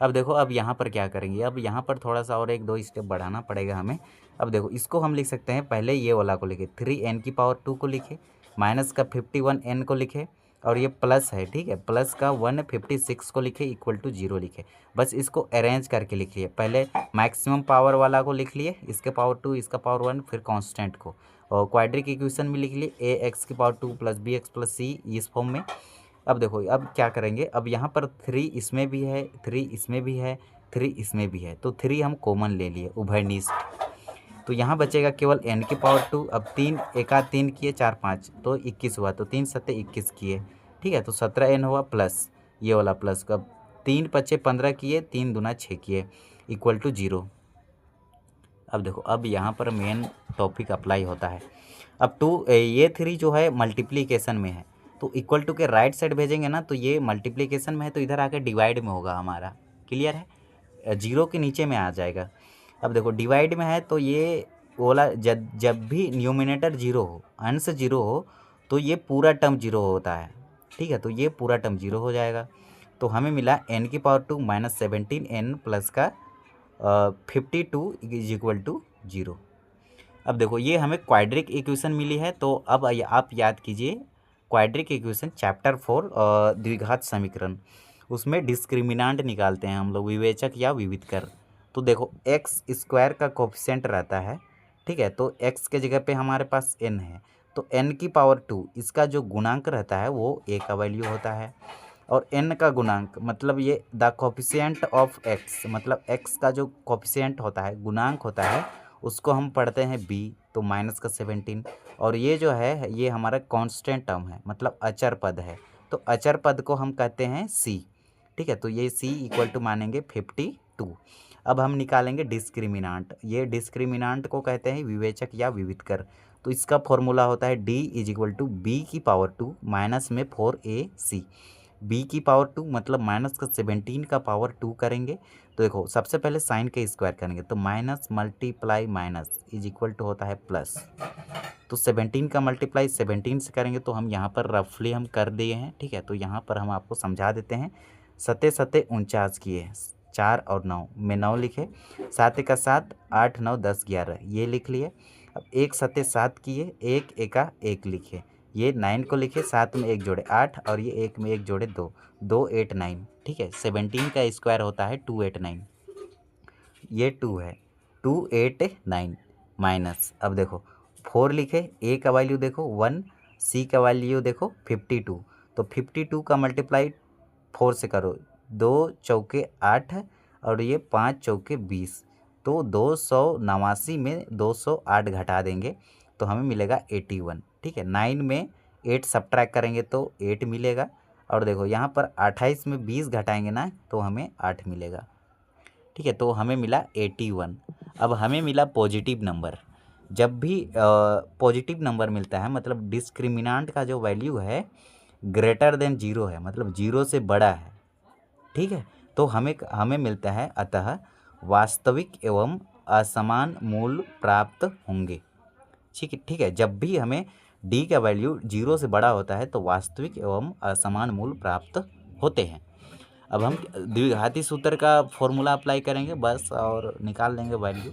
अब देखो अब यहाँ पर क्या करेंगे, अब यहाँ पर थोड़ा सा और 1-2 स्टेप बढ़ाना पड़ेगा हमें। अब देखो इसको हम लिख सकते हैं, पहले ये वाला को लिखे 3n की पावर 2 को लिखे, माइनस का 51n को लिखे और ये प्लस है, ठीक है, प्लस का 156 को लिखे इक्वल टू 0 लिखे। बस इसको अरेंज करके लिखिए, पहले मैक्सिमम पावर वाला को लिख लिए, इसके पावर 2, इसका पावर 1, फिर कांस्टेंट को, और क्वाड्रिक इक्वेशन में लिख लिए ax की पावर 2 + bx + c इस फॉर्म में। अब देखो अब क्या करेंगे, अब यहाँ पर 3 इसमें भी है, 3 इसमें भी है, 3 इसमें भी है, तो 3 हम कॉमन ले लिए उभयनिष्ठ, तो यहाँ बचेगा केवल n की पावर 2। अब 3 एका 3 किए 4 5 तो 21 हुआ, तो 3 7 21 किए, ठीक है, तो 17n हुआ प्लस ये वाला प्लस का, 3 5 15 किए, 3 दूना 6 किए इक्वल टू 0। अब देखो अब यहाँ पर मेन टॉपिक अप्लाई होता है। अब ये 3 जो है मल्टीप्लिकेशन में है, तो इक्वल टू के राइट साइड भेजेंगे ना, तो ये मल्टीप्लिकेशन में है तो इधर आके डिवाइड में होगा हमारा, क्लियर है, 0 के नीचे में आ जाएगा। अब देखो डिवाइड में है तो ये वाला जब भी न्यूमिनेटर 0 हो, अंश 0 हो, तो ये पूरा टर्म 0 होता है, ठीक है, तो ये पूरा टर्म 0 हो जाएगा। तो हमें मिला n की पावर 2 - 17n प्लस का 52 इज इक्वल टू 0। अब देखो ये हमें क्वाड्रिक इक्वेशन मिली है, तो अब आप याद कीजिए क्वाड्रिक इक्वेशन चैप्टर 4 द्विघात समीकरण, उसमें डिस्क्रिमिनांट निकालते हैं हम लोग, विवेचक या विविधकर। तो देखो एक्स स्क्वायर का कोफिशिएंट रहता है, ठीक है, तो एक्स के जगह पे हमारे पास n है, तो n की पावर 2 इसका जो गुणांक रहता है वो a का वैल्यू होता है, और n का गुणांक मतलब ये द कोफिशिएंट ऑफ x, मतलब x का जो कोफिशिएंट होता है, गुणांक होता है, उसको हम पढ़ते हैं b, तो माइनस का 17, और ये जो है ये हमारा कांस्टेंट टर्म है, मतलब अचर पद है, तो अचर पद को हम कहते हैं सी, ठीक है। तो ये सी इक्वल टू मानेंगे 52। अब हम निकालेंगे डिस्क्रिमिनांट। ये डिस्क्रिमिनांट को कहते हैं विवेचक या विविधकर। तो इसका फॉर्मूला होता है D is equal to B की पावर 2 माइनस में 4ac। बी की पावर 2 मतलब माइनस का 17 का पावर 2 करेंगे। तो देखो सबसे पहले साइन के स्क्वायर करेंगे, तो minus multiply minus is equal to होता है प्लस। तो 17 का मल्टीप्लाई 17 से करेंगे, तो हम यहाँ पर रफली हम कर दिए हैं, ठीक है। तो यहाँ पर हम आपको समझा देते हैं। सते सते 49 किए, 4 और 9 में 9 लिखे, 7 का 7, 8 9 10 11 ये लिख लिए। अब 1 सते 7 किए, 1 एका 1 लिखे, ये 9 को लिखे, 7 में 1 जोड़े 8 और ये 1 में 1 जोड़े 2, 2 8 9, ठीक है। 17 का स्क्वायर होता है 289, ये 2 है, 289 माइनस। अब देखो 4 लिखे, ए का वैल्यू देखो 1, सी का वैल्यू देखो 52। तो 52 का मल्टीप्लाई 4 से करो, 2 चौके 8 और ये 5 चौके 20। तो 289 में 208 घटा देंगे तो हमें मिलेगा 81, ठीक है। 9 में 8 सब्ट्रैक्ट करेंगे तो 8 मिलेगा। और देखो यहाँ पर 28 में 20 घटाएंगे ना तो हमें 8 मिलेगा, ठीक है। तो हमें मिला 81। अब हमें मिला पॉजिटिव नंबर। जब भी पॉजिटिव नंबर मिलता है मतलब डिस्क्रिमिनांट का जो वैल्यू है ग्रेटर देन 0 है, मतलब 0 से बड़ा है, ठीक है। तो हमें मिलता है अतः वास्तविक एवं असमान मूल प्राप्त होंगे, ठीक है। जब भी हमें डी का वैल्यू 0 से बड़ा होता है तो वास्तविक एवं असमान मूल प्राप्त होते हैं। अब हम द्विघाती सूत्र का फॉर्मूला अप्लाई करेंगे बस और निकाल लेंगे वैल्यू।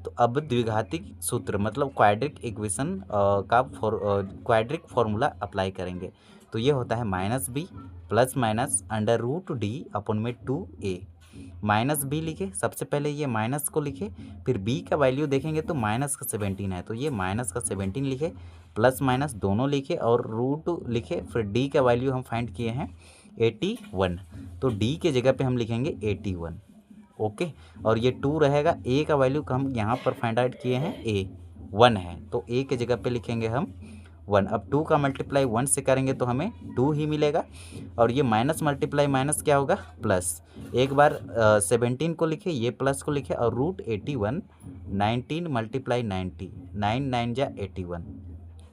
तो अब द्विघाती सूत्र मतलब क्वाड्रिक इक्वेशन का क्वाड्रिक फॉर्मूला अप्लाई करेंगे। तो ये होता है minus B plus minus under root D upon में 2a। माइनस बी लिखे, सबसे पहले ये माइनस को लिखे, फिर b का वैल्यू देखेंगे तो माइनस का 17 है, तो ये माइनस का 17 लिखे, प्लस माइनस दोनों लिखे और रूट लिखे। फिर d का वैल्यू हम फाइंड किए हैं 81, तो d के जगह पे हम लिखेंगे 81, ओके। और ये 2 रहेगा, a का वैल्यू का हम यहाँ पर फाइंड आउट किए हैं a 1 है, तो a के जगह पे लिखेंगे हम 1। अब 2 का मल्टीप्लाई 1 से करेंगे तो हमें 2 ही मिलेगा। और ये माइनस मल्टीप्लाई माइनस क्या होगा प्लस। एक बार 17 को लिखे, ये प्लस को लिखे और रूट 81, 19 मल्टीप्लाई 90, 9 9 जा 81,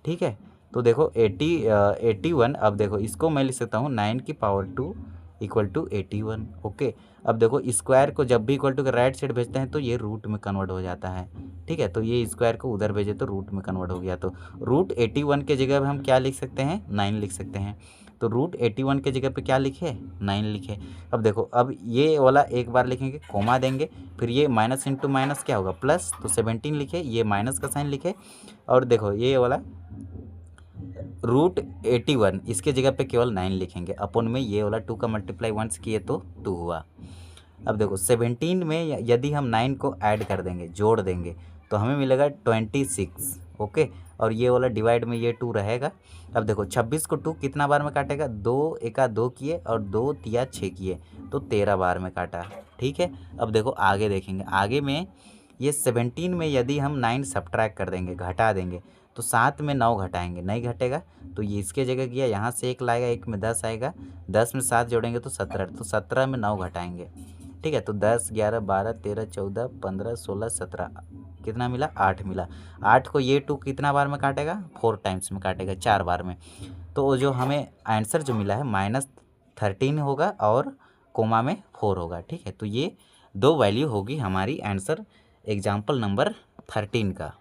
ठीक है। तो देखो 81। अब देखो इसको मैं लिख सकता हूँ 9 की पावर 2 इक्वल टू 81, ओके। अब देखो स्क्वायर को जब भी इक्वल टू के राइट साइड भेजते हैं तो ये रूट में कन्वर्ट हो जाता है, ठीक है। तो ये स्क्वायर को उधर भेजे तो रूट में कन्वर्ट हो गया। तो रूट 81 के जगह पे हम क्या लिख सकते हैं 9 लिख सकते हैं। तो रूट 81 के जगह पे क्या लिखे 9 लिखे। अब देखो अब ये वाला एक बार लिखेंगे, कोमा देंगे, फिर ये माइनस इंटू माइनस क्या होगा प्लस, तो 17 लिखे, ये माइनस का साइन लिखे। और देखो ये वाला रूट 81 इसके जगह पे केवल 9 लिखेंगे, अपन में ये वाला 2 का मल्टीप्लाई 1 से किए तो 2 हुआ। अब देखो 17 में यदि हम 9 को ऐड कर देंगे, जोड़ देंगे, तो हमें मिलेगा 26, ओके। और ये वाला डिवाइड में ये 2 रहेगा। अब देखो 26 को 2 कितना बार में काटेगा, 2 एका 2 किए और 2 तिया 6 किए, तो 13 बार में काटा, ठीक है। अब देखो आगे देखेंगे, आगे में ये 17 में यदि हम 9 सब्ट्रैक्ट कर देंगे, घटा देंगे, तो 7 में 9 घटाएंगे, नहीं घटेगा, तो ये इसके जगह गया, यहाँ से 1 लाएगा, 1 में 10 आएगा, 10 में 7 जोड़ेंगे तो 17, तो 17 में 9 घटाएंगे, ठीक है। तो 10 11 12 13 14 15 16 17 कितना मिला 8 मिला। 8 को ये 2 कितना बार में काटेगा 4 टाइम्स में काटेगा, 4 बार में। तो जो हमें आंसर जो मिला है -13 होगा और कोमा में 4 होगा, ठीक है। तो ये 2 वैल्यू होगी हमारी आंसर एग्जाम्पल नंबर 13 का।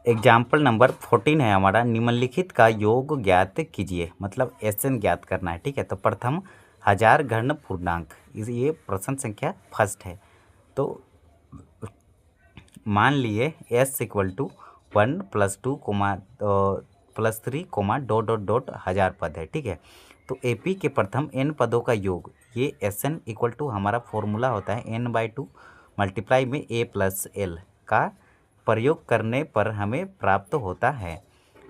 एग्जाम्पल नंबर 14 है हमारा, निम्नलिखित का योग ज्ञात कीजिए, मतलब SN ज्ञात करना है, ठीक है। तो प्रथम 1000 घन पूर्णांक, ये प्रश्न संख्या फर्स्ट है। तो मान लिए S equal to 1 + 2 + 3 dot dot dot 1000 पद है, ठीक है। तो AP के प्रथम n पदों का योग, ये SN इक्वल टू हमारा फॉर्मूला होता है n/2 मल्टीप्लाई में A + L का प्रयोग करने पर हमें प्राप्त होता है।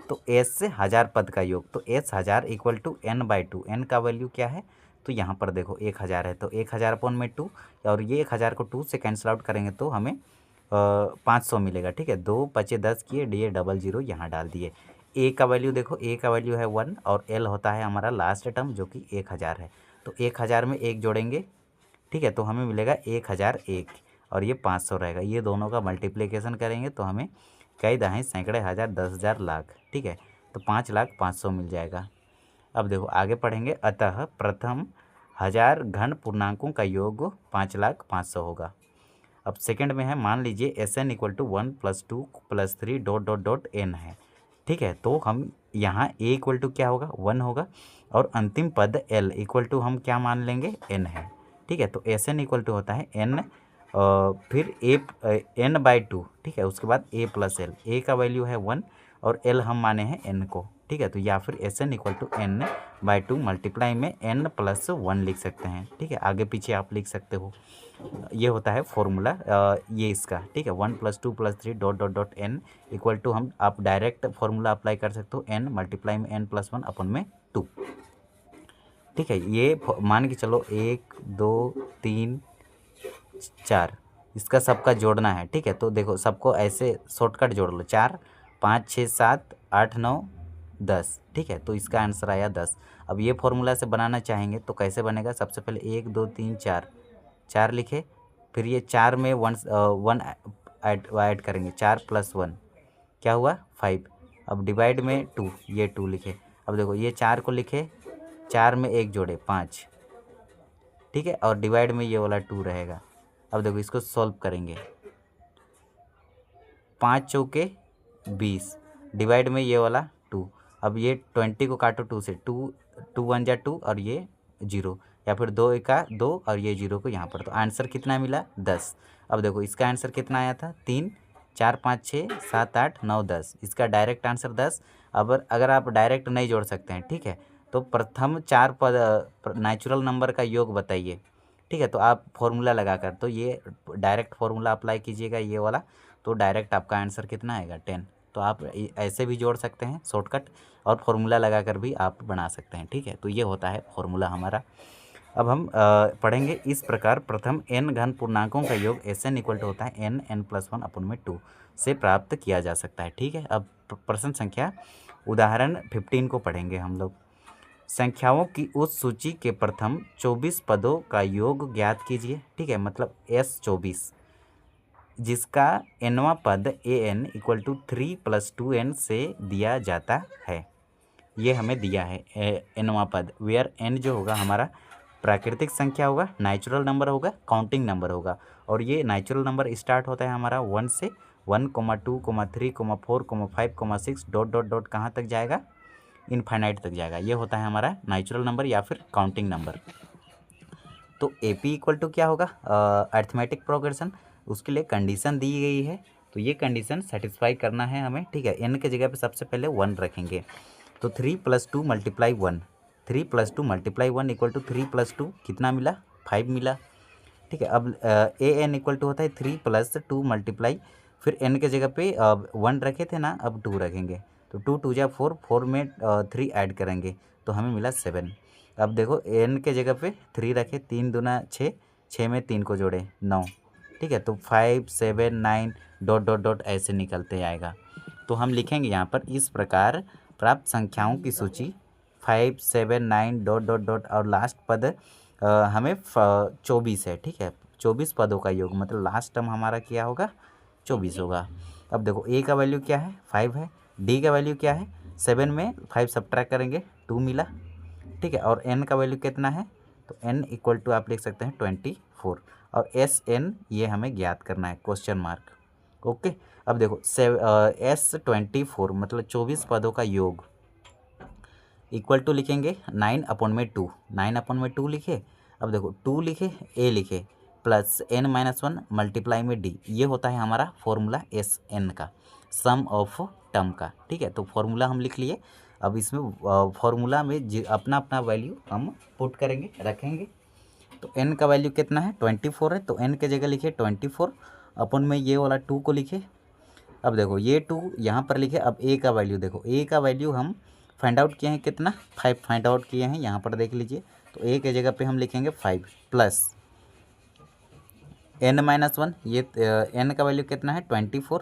तो S से 1000 पद का योग, तो S 1000 equal to n/2, n का वैल्यू क्या है, तो यहाँ पर देखो 1000 है, तो 1000 अपन में 2, और ये 1000 को 2 से कैंसिल आउट करेंगे तो हमें 500 मिलेगा, ठीक है। 2 × 5 = 10 किए, DA 00 यहाँ डाल दिए। ए का वैल्यू देखो, ए का वैल्यू है 1 और एल होता है हमारा लास्ट टर्म जो कि 1000 है। तो 1000 में 1 जोड़ेंगे, ठीक है, तो हमें मिलेगा 1001 और ये 500 रहेगा। ये दोनों का मल्टीप्लिकेशन करेंगे तो हमें कई दहाई सैकड़े हज़ार 10,000 लाख, ठीक है, तो 5,05,000 मिल जाएगा। अब देखो आगे पढ़ेंगे। अतः प्रथम 1000 घन पूर्णांकों का योग 5,05,000 होगा। अब सेकंड में है, मान लीजिए Sn equal to 1 + 2 + 3 dot dot dot n है, ठीक है, तो हम यहाँ a इक्वल टू क्या होगा, 1 होगा और अंतिम पद l इक्वल टू हम क्या मान लेंगे, n है, ठीक है। तो Sn इक्वल टू होता है n फिर n/2, ठीक है, उसके बाद a + l, a का वैल्यू है 1 और l हम माने हैं n को, ठीक है, तो या फिर Sn equal to n/2 multiply में n + 1 लिख सकते हैं, ठीक है, आगे पीछे आप लिख सकते हो। ये होता है फॉर्मूला ये इसका, ठीक है, 1 + 2 + 3 dot dot dot n equal to हम आप डायरेक्ट फॉर्मूला अप्लाई कर सकते हो, n मल्टीप्लाई में n + 1 अपन में 2, ठीक है। ये मान के चलो 1 2 3 4 इसका सबका जोड़ना है, ठीक है, तो देखो सबको ऐसे शॉर्टकट जोड़ लो, 4 5 6 7 8 9 10, ठीक है, तो इसका आंसर आया 10। अब ये फॉर्मूला से बनाना चाहेंगे तो कैसे बनेगा, सबसे पहले 1 2 3 4 लिखे, फिर ये 4 में 1 ऐड करेंगे, 4 + 1 क्या हुआ 5, अब डिवाइड में 2, ये 2 लिखे। अब देखो ये 4 को लिखे, 4 में 1 जोड़े 5, ठीक है, और डिवाइड में ये वाला 2 रहेगा। अब देखो इसको सॉल्व करेंगे, 5 चौके 20 डिवाइड में ये वाला 2, अब ये 20 को काटो 2 से, 2 2 1 जा 2 और ये 0, या फिर 2 एका 2 और ये 0 को यहाँ पर, तो आंसर कितना मिला 10। अब देखो इसका आंसर कितना आया था 3 4 5 6 7 8 9 10, इसका डायरेक्ट आंसर 10। अब अगर आप डायरेक्ट नहीं जोड़ सकते हैं, ठीक है, तो प्रथम 4 पद नेचुरल नंबर का योग बताइए, ठीक है, तो आप फॉर्मूला लगाकर, तो ये डायरेक्ट फॉर्मूला अप्लाई कीजिएगा ये वाला, तो डायरेक्ट आपका आंसर कितना आएगा 10। तो आप ऐसे भी जोड़ सकते हैं शॉर्टकट, और फॉर्मूला लगाकर भी आप बना सकते हैं, ठीक है, तो ये होता है फॉर्मूला हमारा। अब हम पढ़ेंगे इस प्रकार प्रथम n घन पूर्णांकों का योग Sn इक्वल टू होता है n n + 1 अपन में 2 से प्राप्त किया जा सकता है, ठीक है। अब प्रश्न संख्या उदाहरण 15 को पढ़ेंगे हम लोग। संख्याओं की उस सूची के प्रथम 24 पदों का योग ज्ञात कीजिए, ठीक है, मतलब S24 जिसका nवां पद an इक्वल टू 3 + 2n से दिया जाता है। ये हमें दिया है nवां पद, वेयर n जो होगा हमारा प्राकृतिक संख्या होगा, नेचुरल नंबर होगा, काउंटिंग नंबर होगा, और ये नेचुरल नंबर स्टार्ट होता है हमारा 1 से, 1 2 3 4 5 6 डॉट डॉट डॉट कहाँ तक जाएगा, इनफाइनाइट तक जाएगा। ये होता है हमारा नेचुरल नंबर या फिर काउंटिंग नंबर। तो AP इक्वल टू क्या होगा, अरिथमेटिक प्रोग्रेशन, उसके लिए कंडीशन दी गई है, तो ये कंडीशन सेटिस्फाई करना है हमें, ठीक है। n के जगह पे सबसे पहले 1 रखेंगे, तो 3 + 2 × 1, 3 + 2 × 1 इक्वल टू 3 + 2 कितना मिला 5 मिला, ठीक है। अब an इक्वल टू होता है 3 + 2 मल्टीप्लाई, फिर n के जगह पे 1 रखे थे ना, अब 2 रखेंगे, तो 2 2 जा 4, 4 में 3 ऐड करेंगे तो हमें मिला 7। अब देखो n के जगह पे 3 रखे, 3 दूना 6, 6 में 3 को जोड़े 9, ठीक है, तो 5 7 9 डॉट डॉट डॉट ऐसे निकलते आएगा। तो हम लिखेंगे यहाँ पर इस प्रकार प्राप्त संख्याओं की सूची 5 7 9 डॉट डॉट डॉट और लास्ट पद हमें 24 है, ठीक है, 24 पदों का योग, मतलब लास्ट टर्म हमारा क्या होगा 24 होगा। अब देखो a का वैल्यू क्या है 5 है, d का वैल्यू क्या है 7 में 5 सब्ट्रैक्ट करेंगे 2 मिला, ठीक है, और n का वैल्यू कितना है, तो n इक्वल टू आप लिख सकते हैं 24, और Sn ये हमें ज्ञात करना है क्वेश्चन मार्क, ओके। अब देखो S24 मतलब 24 पदों का योग इक्वल टू लिखेंगे 9/2, 9/2 लिखे। अब देखो 2 लिखे, a लिखे, प्लस n-1 मल्टीप्लाई में d, ये होता है हमारा फॉर्मूला Sn का, सम ऑफ टर्म का, ठीक है। तो फॉर्मूला हम लिख लिए, अब इसमें फॉर्मूला में अपना अपना वैल्यू हम पुट करेंगे रखेंगे। तो n का वैल्यू कितना है 24 है, तो n के जगह लिखे 24 अपन में ये वाला 2 को लिखे। अब देखो ये 2 यहाँ पर लिखे। अब a का वैल्यू देखो, a का वैल्यू हम फाइंड आउट किए हैं कितना 5 फाइंड आउट किए हैं, यहाँ पर देख लीजिए। तो a के जगह पे हम लिखेंगे 5 प्लस n-1, ये n का वैल्यू कितना है 24,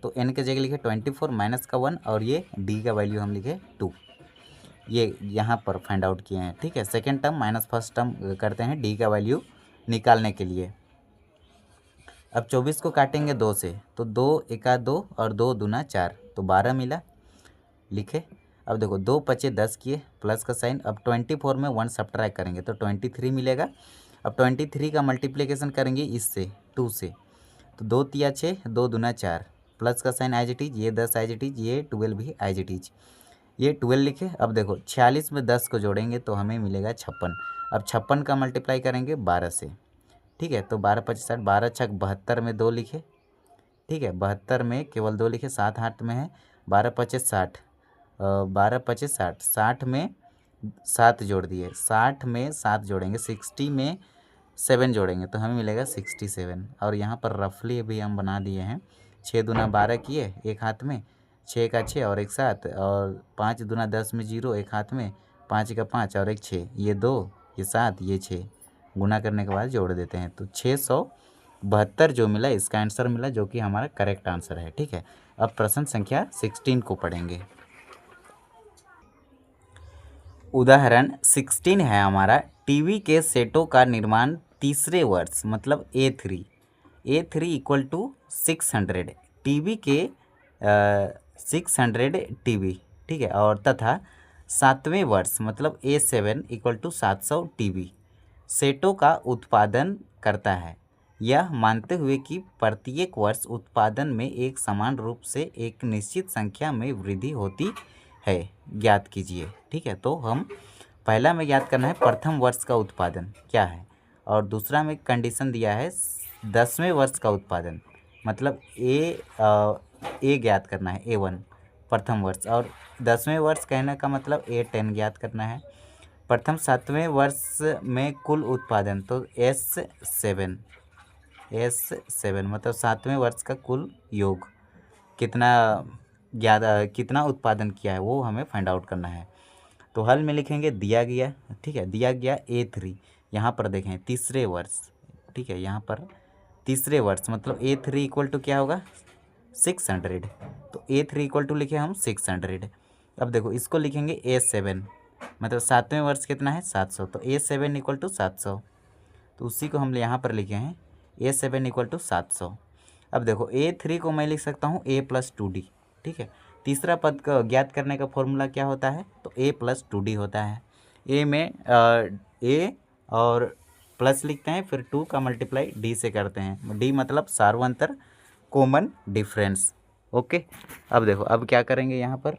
तो n के जगह लिखे 24 माइनस का 1 और ये d का वैल्यू हम लिखे 2। ये यहाँ पर फाइंड आउट किए हैं, ठीक है। Second term minus first term करते हैं d का वैल्यू निकालने के लिए। अब 24 को काटेंगे 2 से, तो 2 एका 2 और 2 दूना 4, तो 12 मिला, लिखे। अब देखो 2 पचे 10 किए, प्लस का साइन। अब 24 में 1 सब्ट्रैक्ट करेंगे तो 23 मिलेगा। अब 23 का मल्टीप्लिकेशन करेंगे इससे 2 से, तो 2 तिया 6, 2 दूना 4, प्लस का साइन एज इट इज, ये 10 एज इट इज, ये 12 भी एज इट इज, ये 12 लिखे। अब देखो 46 में 10 को जोड़ेंगे तो हमें मिलेगा 56। अब 56 का मल्टीप्लाई करेंगे 12 से, ठीक है। तो 12 पच्चीस 60, 12 छक 72 में 2 लिखे, ठीक है। 72 में केवल 2 लिखे, 7 हाथ में है, 12 पच्चीस 60, 12 पच्चीस 60, 60 में 7 जोड़ दिए, 60 में 7 जोड़ेंगे, 60 में 7 जोड़ेंगे तो हमें मिलेगा 67। और यहाँ पर रफली अभी हम बना दिए हैं, 6 दूना 12 किए एक हाथ में, 6 का 6 और एक 7, और 5 दूना 10 में 0 एक हाथ में, 5 का 5 और एक 6, ये 2, ये 7, ये 6, गुना करने के बाद जोड़ देते हैं तो 672 जो मिला इसका आंसर मिला, जो कि हमारा करेक्ट आंसर है, ठीक है। अब प्रश्न संख्या 16 को पढ़ेंगे। उदाहरण 16 है हमारा, टीवी के सेटों का निर्माण तीसरे वर्ष मतलब A3 इक्वल टू 600, टीवी के 600 टीवी, ठीक है। और तथा 7वें वर्ष मतलब A7 इक्वल टू 700 टीवी सेटों का उत्पादन करता है, यह मानते हुए कि प्रत्येक वर्ष उत्पादन में एक समान रूप से एक निश्चित संख्या में वृद्धि होती है, ज्ञात कीजिए, ठीक है। तो हम पहला में ज्ञात करना है प्रथम वर्ष का उत्पादन क्या है, और दूसरा में कंडीशन दिया है 10वें वर्ष का उत्पादन, मतलब ए ज्ञात करना है, A1 प्रथम वर्ष, और 10वें वर्ष कहने का मतलब A10 ज्ञात करना है। प्रथम 7वें वर्ष में कुल उत्पादन तो S7 मतलब 7वें वर्ष का कुल योग कितना उत्पादन किया है वो हमें फाइंड आउट करना है। तो हल में लिखेंगे दिया गया, ठीक है, दिया गया A3, यहाँ पर देखें तीसरे वर्ष, ठीक है, यहाँ पर तीसरे वर्ष मतलब A3 इक्वल टू क्या होगा 600, तो A3 इक्वल टू लिखे हम 600। अब देखो इसको लिखेंगे A7 मतलब 7वें वर्ष कितना है 700, तो A7 इक्वल टू 700, तो उसी को हम यहाँ पर लिखे हैं A7 इक्वल टू 700। अब देखो A3 को मैं लिख सकता हूँ A प्लस 2D, ठीक है। तीसरा पद का ज्ञात करने का फॉर्मूला क्या होता है, तो A प्लस 2D होता है। A में A और प्लस लिखते हैं, फिर 2 का मल्टीप्लाई D से करते हैं, D मतलब सार्वंतर कॉमन डिफरेंस, ओके। अब देखो अब क्या करेंगे यहाँ पर,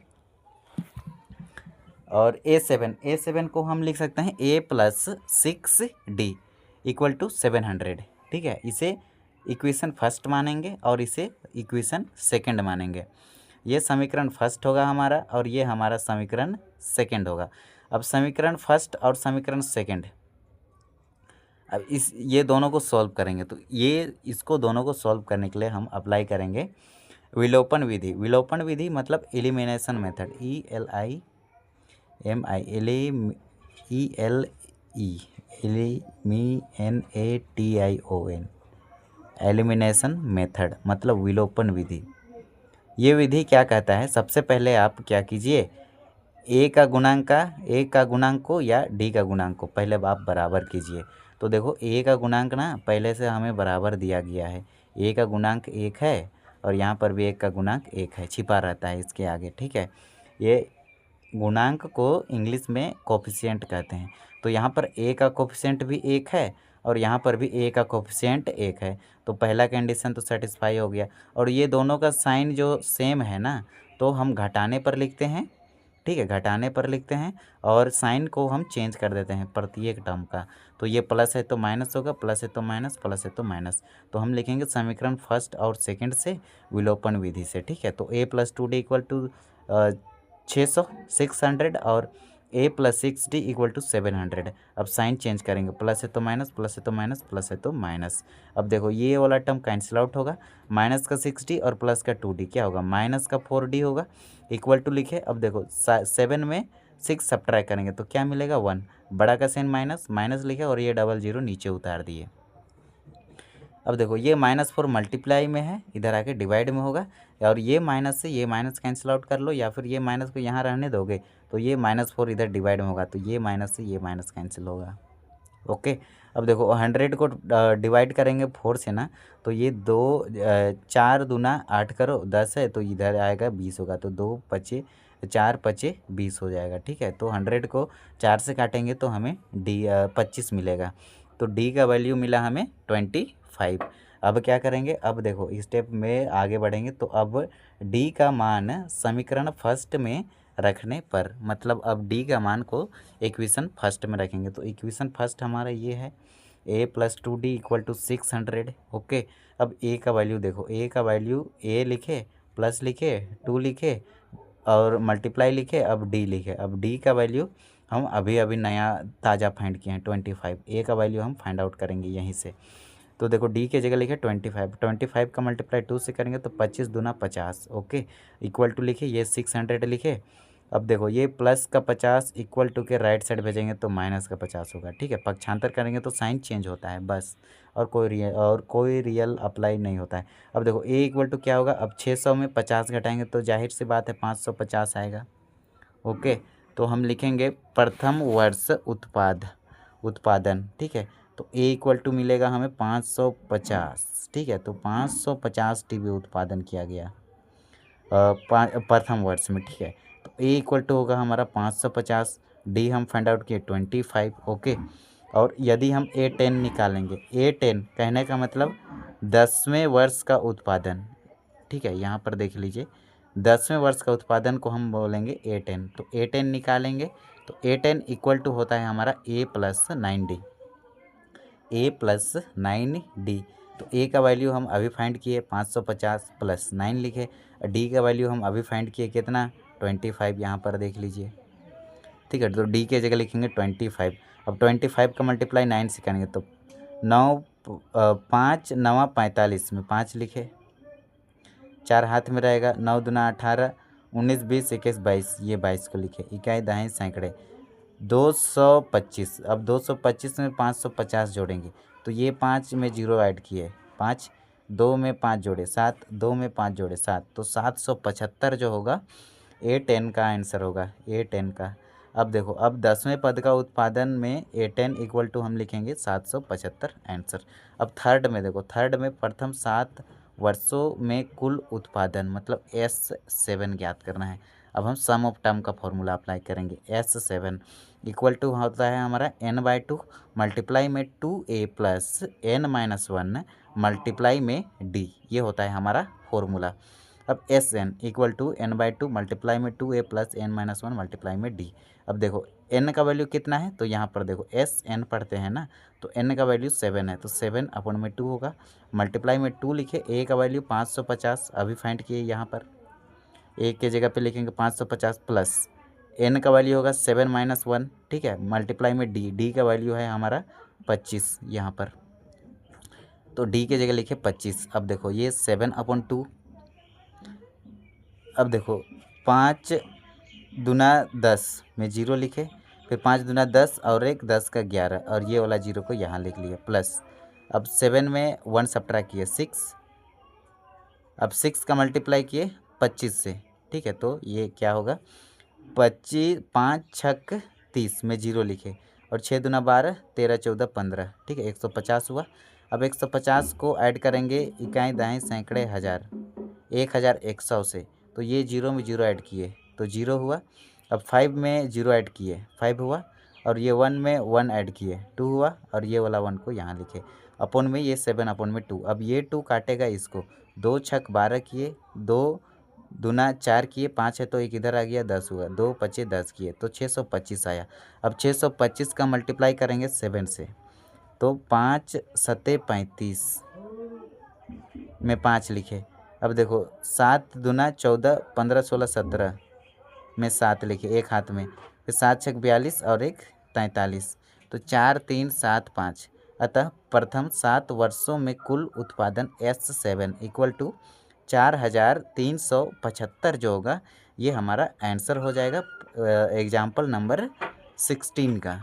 और A7 को हम लिख सकते हैं A plus 6D equal to 700, ठीक है। इसे इक्वेशन फर्स्ट मानेंगे और इसे इक्वेशन सेकंड मानेंगे। ये समीकरण फर्स्ट होगा हमारा और ये हमारा समीकरण सेकंड होगा। अब समीकरण फर्स्ट और समीकरण सेकंड, अब ये दोनों को सॉल्व करेंगे, तो ये इसको दोनों को सॉल्व करने के लिए हम अप्लाई करेंगे विलोपन विधि। विलोपन विधि मतलब elimination method, elimination, elimination method मतलब विलोपन विधि। ये विधि क्या कहता है, सबसे पहले आप क्या कीजिए, ए का गुणांक को या डी का गुणांक को पहले आप बराबर कीजिए। तो देखो ए का गुणांक ना पहले से हमें बराबर दिया गया है, ए का गुणांक 1 है और यहाँ पर भी 1 का गुणांक 1 है, छिपा रहता है इसके आगे, ठीक है। ये गुणांक को इंग्लिश में कोफिशिएंट कहते हैं। तो यहाँ पर ए का कोफिशिएंट भी 1 है और यहाँ पर भी ए का कोफिशिएंट 1 है, तो पहला कंडीशन तो सेटिस्फाई हो गया। और ये दोनों का साइन जो सेम है ना, तो हम घटाने पर लिखते हैं, ठीक है, घटाने पर लिखते हैं और साइन को हम चेंज कर देते हैं प्रत्येक टर्म का। तो ये प्लस है तो माइनस होगा, प्लस है तो माइनस, प्लस है तो माइनस। तो हम लिखेंगे समीकरण फर्स्ट और सेकंड से विलोपन विधि से, ठीक है। तो A plus 2D equal to 600 और A plus 6D equal to 700। अब साइन चेंज करेंगे, प्लस है तो माइनस, प्लस है तो माइनस, प्लस है तो माइनस। अब देखो ये वाला टर्म कैंसिल आउट होगा, माइनस का 6D और प्लस का 2D क्या होगा, माइनस का 4D होगा, इक्वल टू लिखे। अब देखो 7 में 6 सब्ट्रैक्ट करेंगे तो क्या मिलेगा 1, बड़ा का साइन माइनस, माइनस लिखे और ये 00 नीचे उतार दिए। अब देखो ये -4 मल्टीप्लाई में है, इधर आके डिवाइड में होगा, और ये माइनस से ये माइनस कैंसिल आउट कर लो, या फिर ये माइनस को यहाँ रहने दोगे तो ये -4 इधर डिवाइड में होगा, तो ये माइनस से ये माइनस कैंसिल होगा। ओके, अब देखो 100 को डिवाइड करेंगे 4 से ना, तो ये 4 दूना 8 करो 10 है, तो इधर आएगा 20 होगा, तो 4 पचे 20 हो जाएगा। ठीक है, तो 100 को 4 से काटेंगे तो हमें 25 मिलेगा, तो डी का वैल्यू मिला हमें 25। अब क्या करेंगे, अब देखो स्टेप में आगे बढ़ेंगे, तो अब डी का मान समीकरण फर्स्ट में रखने पर, मतलब अब डी का मान को इक्वेशन फर्स्ट में रखेंगे, तो इक्वेशन फर्स्ट हमारा ये है a + 2d = 600। ओके, अब a का वैल्यू देखो, a का वैल्यू a लिखे, प्लस लिखे, 2 लिखे और मल्टीप्लाई लिखे, अब d लिखे। अब d का वैल्यू हम अभी अभी नया ताज़ा फाइंड किए हैं 25, a का वैल्यू हम फाइंड आउट करेंगे यहीं से। तो देखो d के जगह लिखे 25 का मल्टीप्लाई 2 से करेंगे तो 25 दूना 50। ओके, इक्वल टू लिखे, ये 600 लिखे। अब देखो ये प्लस का 50 इक्वल टू के राइट साइड भेजेंगे तो माइनस का 50 होगा। ठीक है, पक्षांतर करेंगे तो साइन चेंज होता है बस, और कोई रियल अप्लाई नहीं होता है। अब देखो a इक्वल टू क्या होगा, अब 600 में 50 घटाएंगे तो जाहिर सी बात है 550 आएगा। ओके, तो हम लिखेंगे प्रथम वर्ष उत्पादन। ठीक है, तो a इक्वल टू मिलेगा हमें 550। ठीक है, तो 550 टीबी उत्पादन किया गया प्रथम वर्ष में। ठीक है, तो a इक्वल टू होगा हमारा 550, d हम फाइंड आउट किए 25। ओके, और यदि हम A10 निकालेंगे, A10 कहने का मतलब 10वें वर्ष का उत्पादन। ठीक है, यहाँ पर देख लीजिए 10वें वर्ष का उत्पादन को हम बोलेंगे A10, तो A10 निकालेंगे तो A10 इक्वल टू होता है हमारा A + 9D, A + 9D। तो A का वैल्यू हम अभी फाइंड किए 550 + 9 लिखे, D का वैल्यू हम अभी फाइंड किए कितना 25, यहाँ पर देख लीजिए। ठीक है, तो D के जगह लिखेंगे 25। अब 25 का मल्टीप्लाई 9 से करेंगे तो 5 9 45 में 5 लिखे, 4 हाथ में रहेगा, 9 दूना 18, 19 20 21 22, ये 22 को लिखे, इकाई दहाई सैकड़े 225। अब 225 में 550 जोड़ेंगे तो ये 5 में 0 ऐड किए, 5 2 में 5 जोड़े 7, 2 में 5 जोड़े 7, तो 775 जो होगा A10 का आंसर होगा, A10 का। अब देखो, अब 10वें पद का उत्पादन में A10 इक्वल टू हम लिखेंगे 775 आंसर। अब थर्ड में देखो, थर्ड में प्रथम 7 वर्षों में कुल उत्पादन मतलब S7 ज्ञात करना है। अब हम सम ऑफ टर्म का फॉर्मूला अप्लाई करेंगे, S7 इक्वल टू होता है हमारा n/2 मल्टीप्लाई में 2a + n-1 मल्टीप्लाई में d, ये होता है हमारा फॉर्मूला। अब Sn equal to n/2 multiply में 2a + n-1 मल्टीप्लाई में d। अब देखो n का वैल्यू कितना है, तो यहाँ पर देखो Sn पढ़ते हैं ना, तो n का वैल्यू 7 है, तो 7/2 होगा, मल्टीप्लाई में 2 लिखे, a का वैल्यू 550 अभी फाइंड किए, यहाँ पर a के जगह पे लिखेंगे 550 प्लस n का वैल्यू होगा 7 - 1। ठीक है, मल्टीप्लाई में d का वैल्यू है हमारा 25 यहाँ पर, तो d के जगह लिखे 25। अब देखो ये 7/2, अब देखो 5 दूना 10 में 0 लिखे, फिर 5 दूना 10 और एक 10 का 11, और ये वाला 0 को यहाँ लिख लिया प्लस। अब 7 में 1 सब्ट्रैक्ट किए 6, अब 6 का मल्टीप्लाई किए 25 से। ठीक है, तो ये क्या होगा 25, 5 छक 30 में 0 लिखे, और 6 दूना 12, 13 14 15। ठीक है, 150 हुआ। अब 150 को ऐड करेंगे इकाई दहाई सैकड़े हज़ार 1100 से, तो ये 0 में 0 ऐड किए तो 0 हुआ। अब 5 में 0 ऐड किए 5 हुआ, और ये 1 में 1 ऐड किए 2 हुआ, और ये वाला 1 को यहाँ लिखे, अपॉन में ये 7/2। अब ये 2 काटेगा इसको, 2 छक 12 किए, 2 दूना 4 किए, 5 है तो एक इधर आ गया 10 हुआ, 2 पचे 10 किए तो 625 आया। अब 625 का मल्टीप्लाई करेंगे 7 से, तो 5 सत्ते 35 में 5 लिखे। अब देखो 7 दूना 14, 15 16 17 में 7 लिखे एक हाथ में, फिर 7 छक 42 और एक 43, तो 4 3 7 5। अतः प्रथम 7 वर्षों में कुल उत्पादन S7 इक्वल टू 4375 जो होगा, ये हमारा आंसर हो जाएगा एग्जाम्पल नंबर 16 का।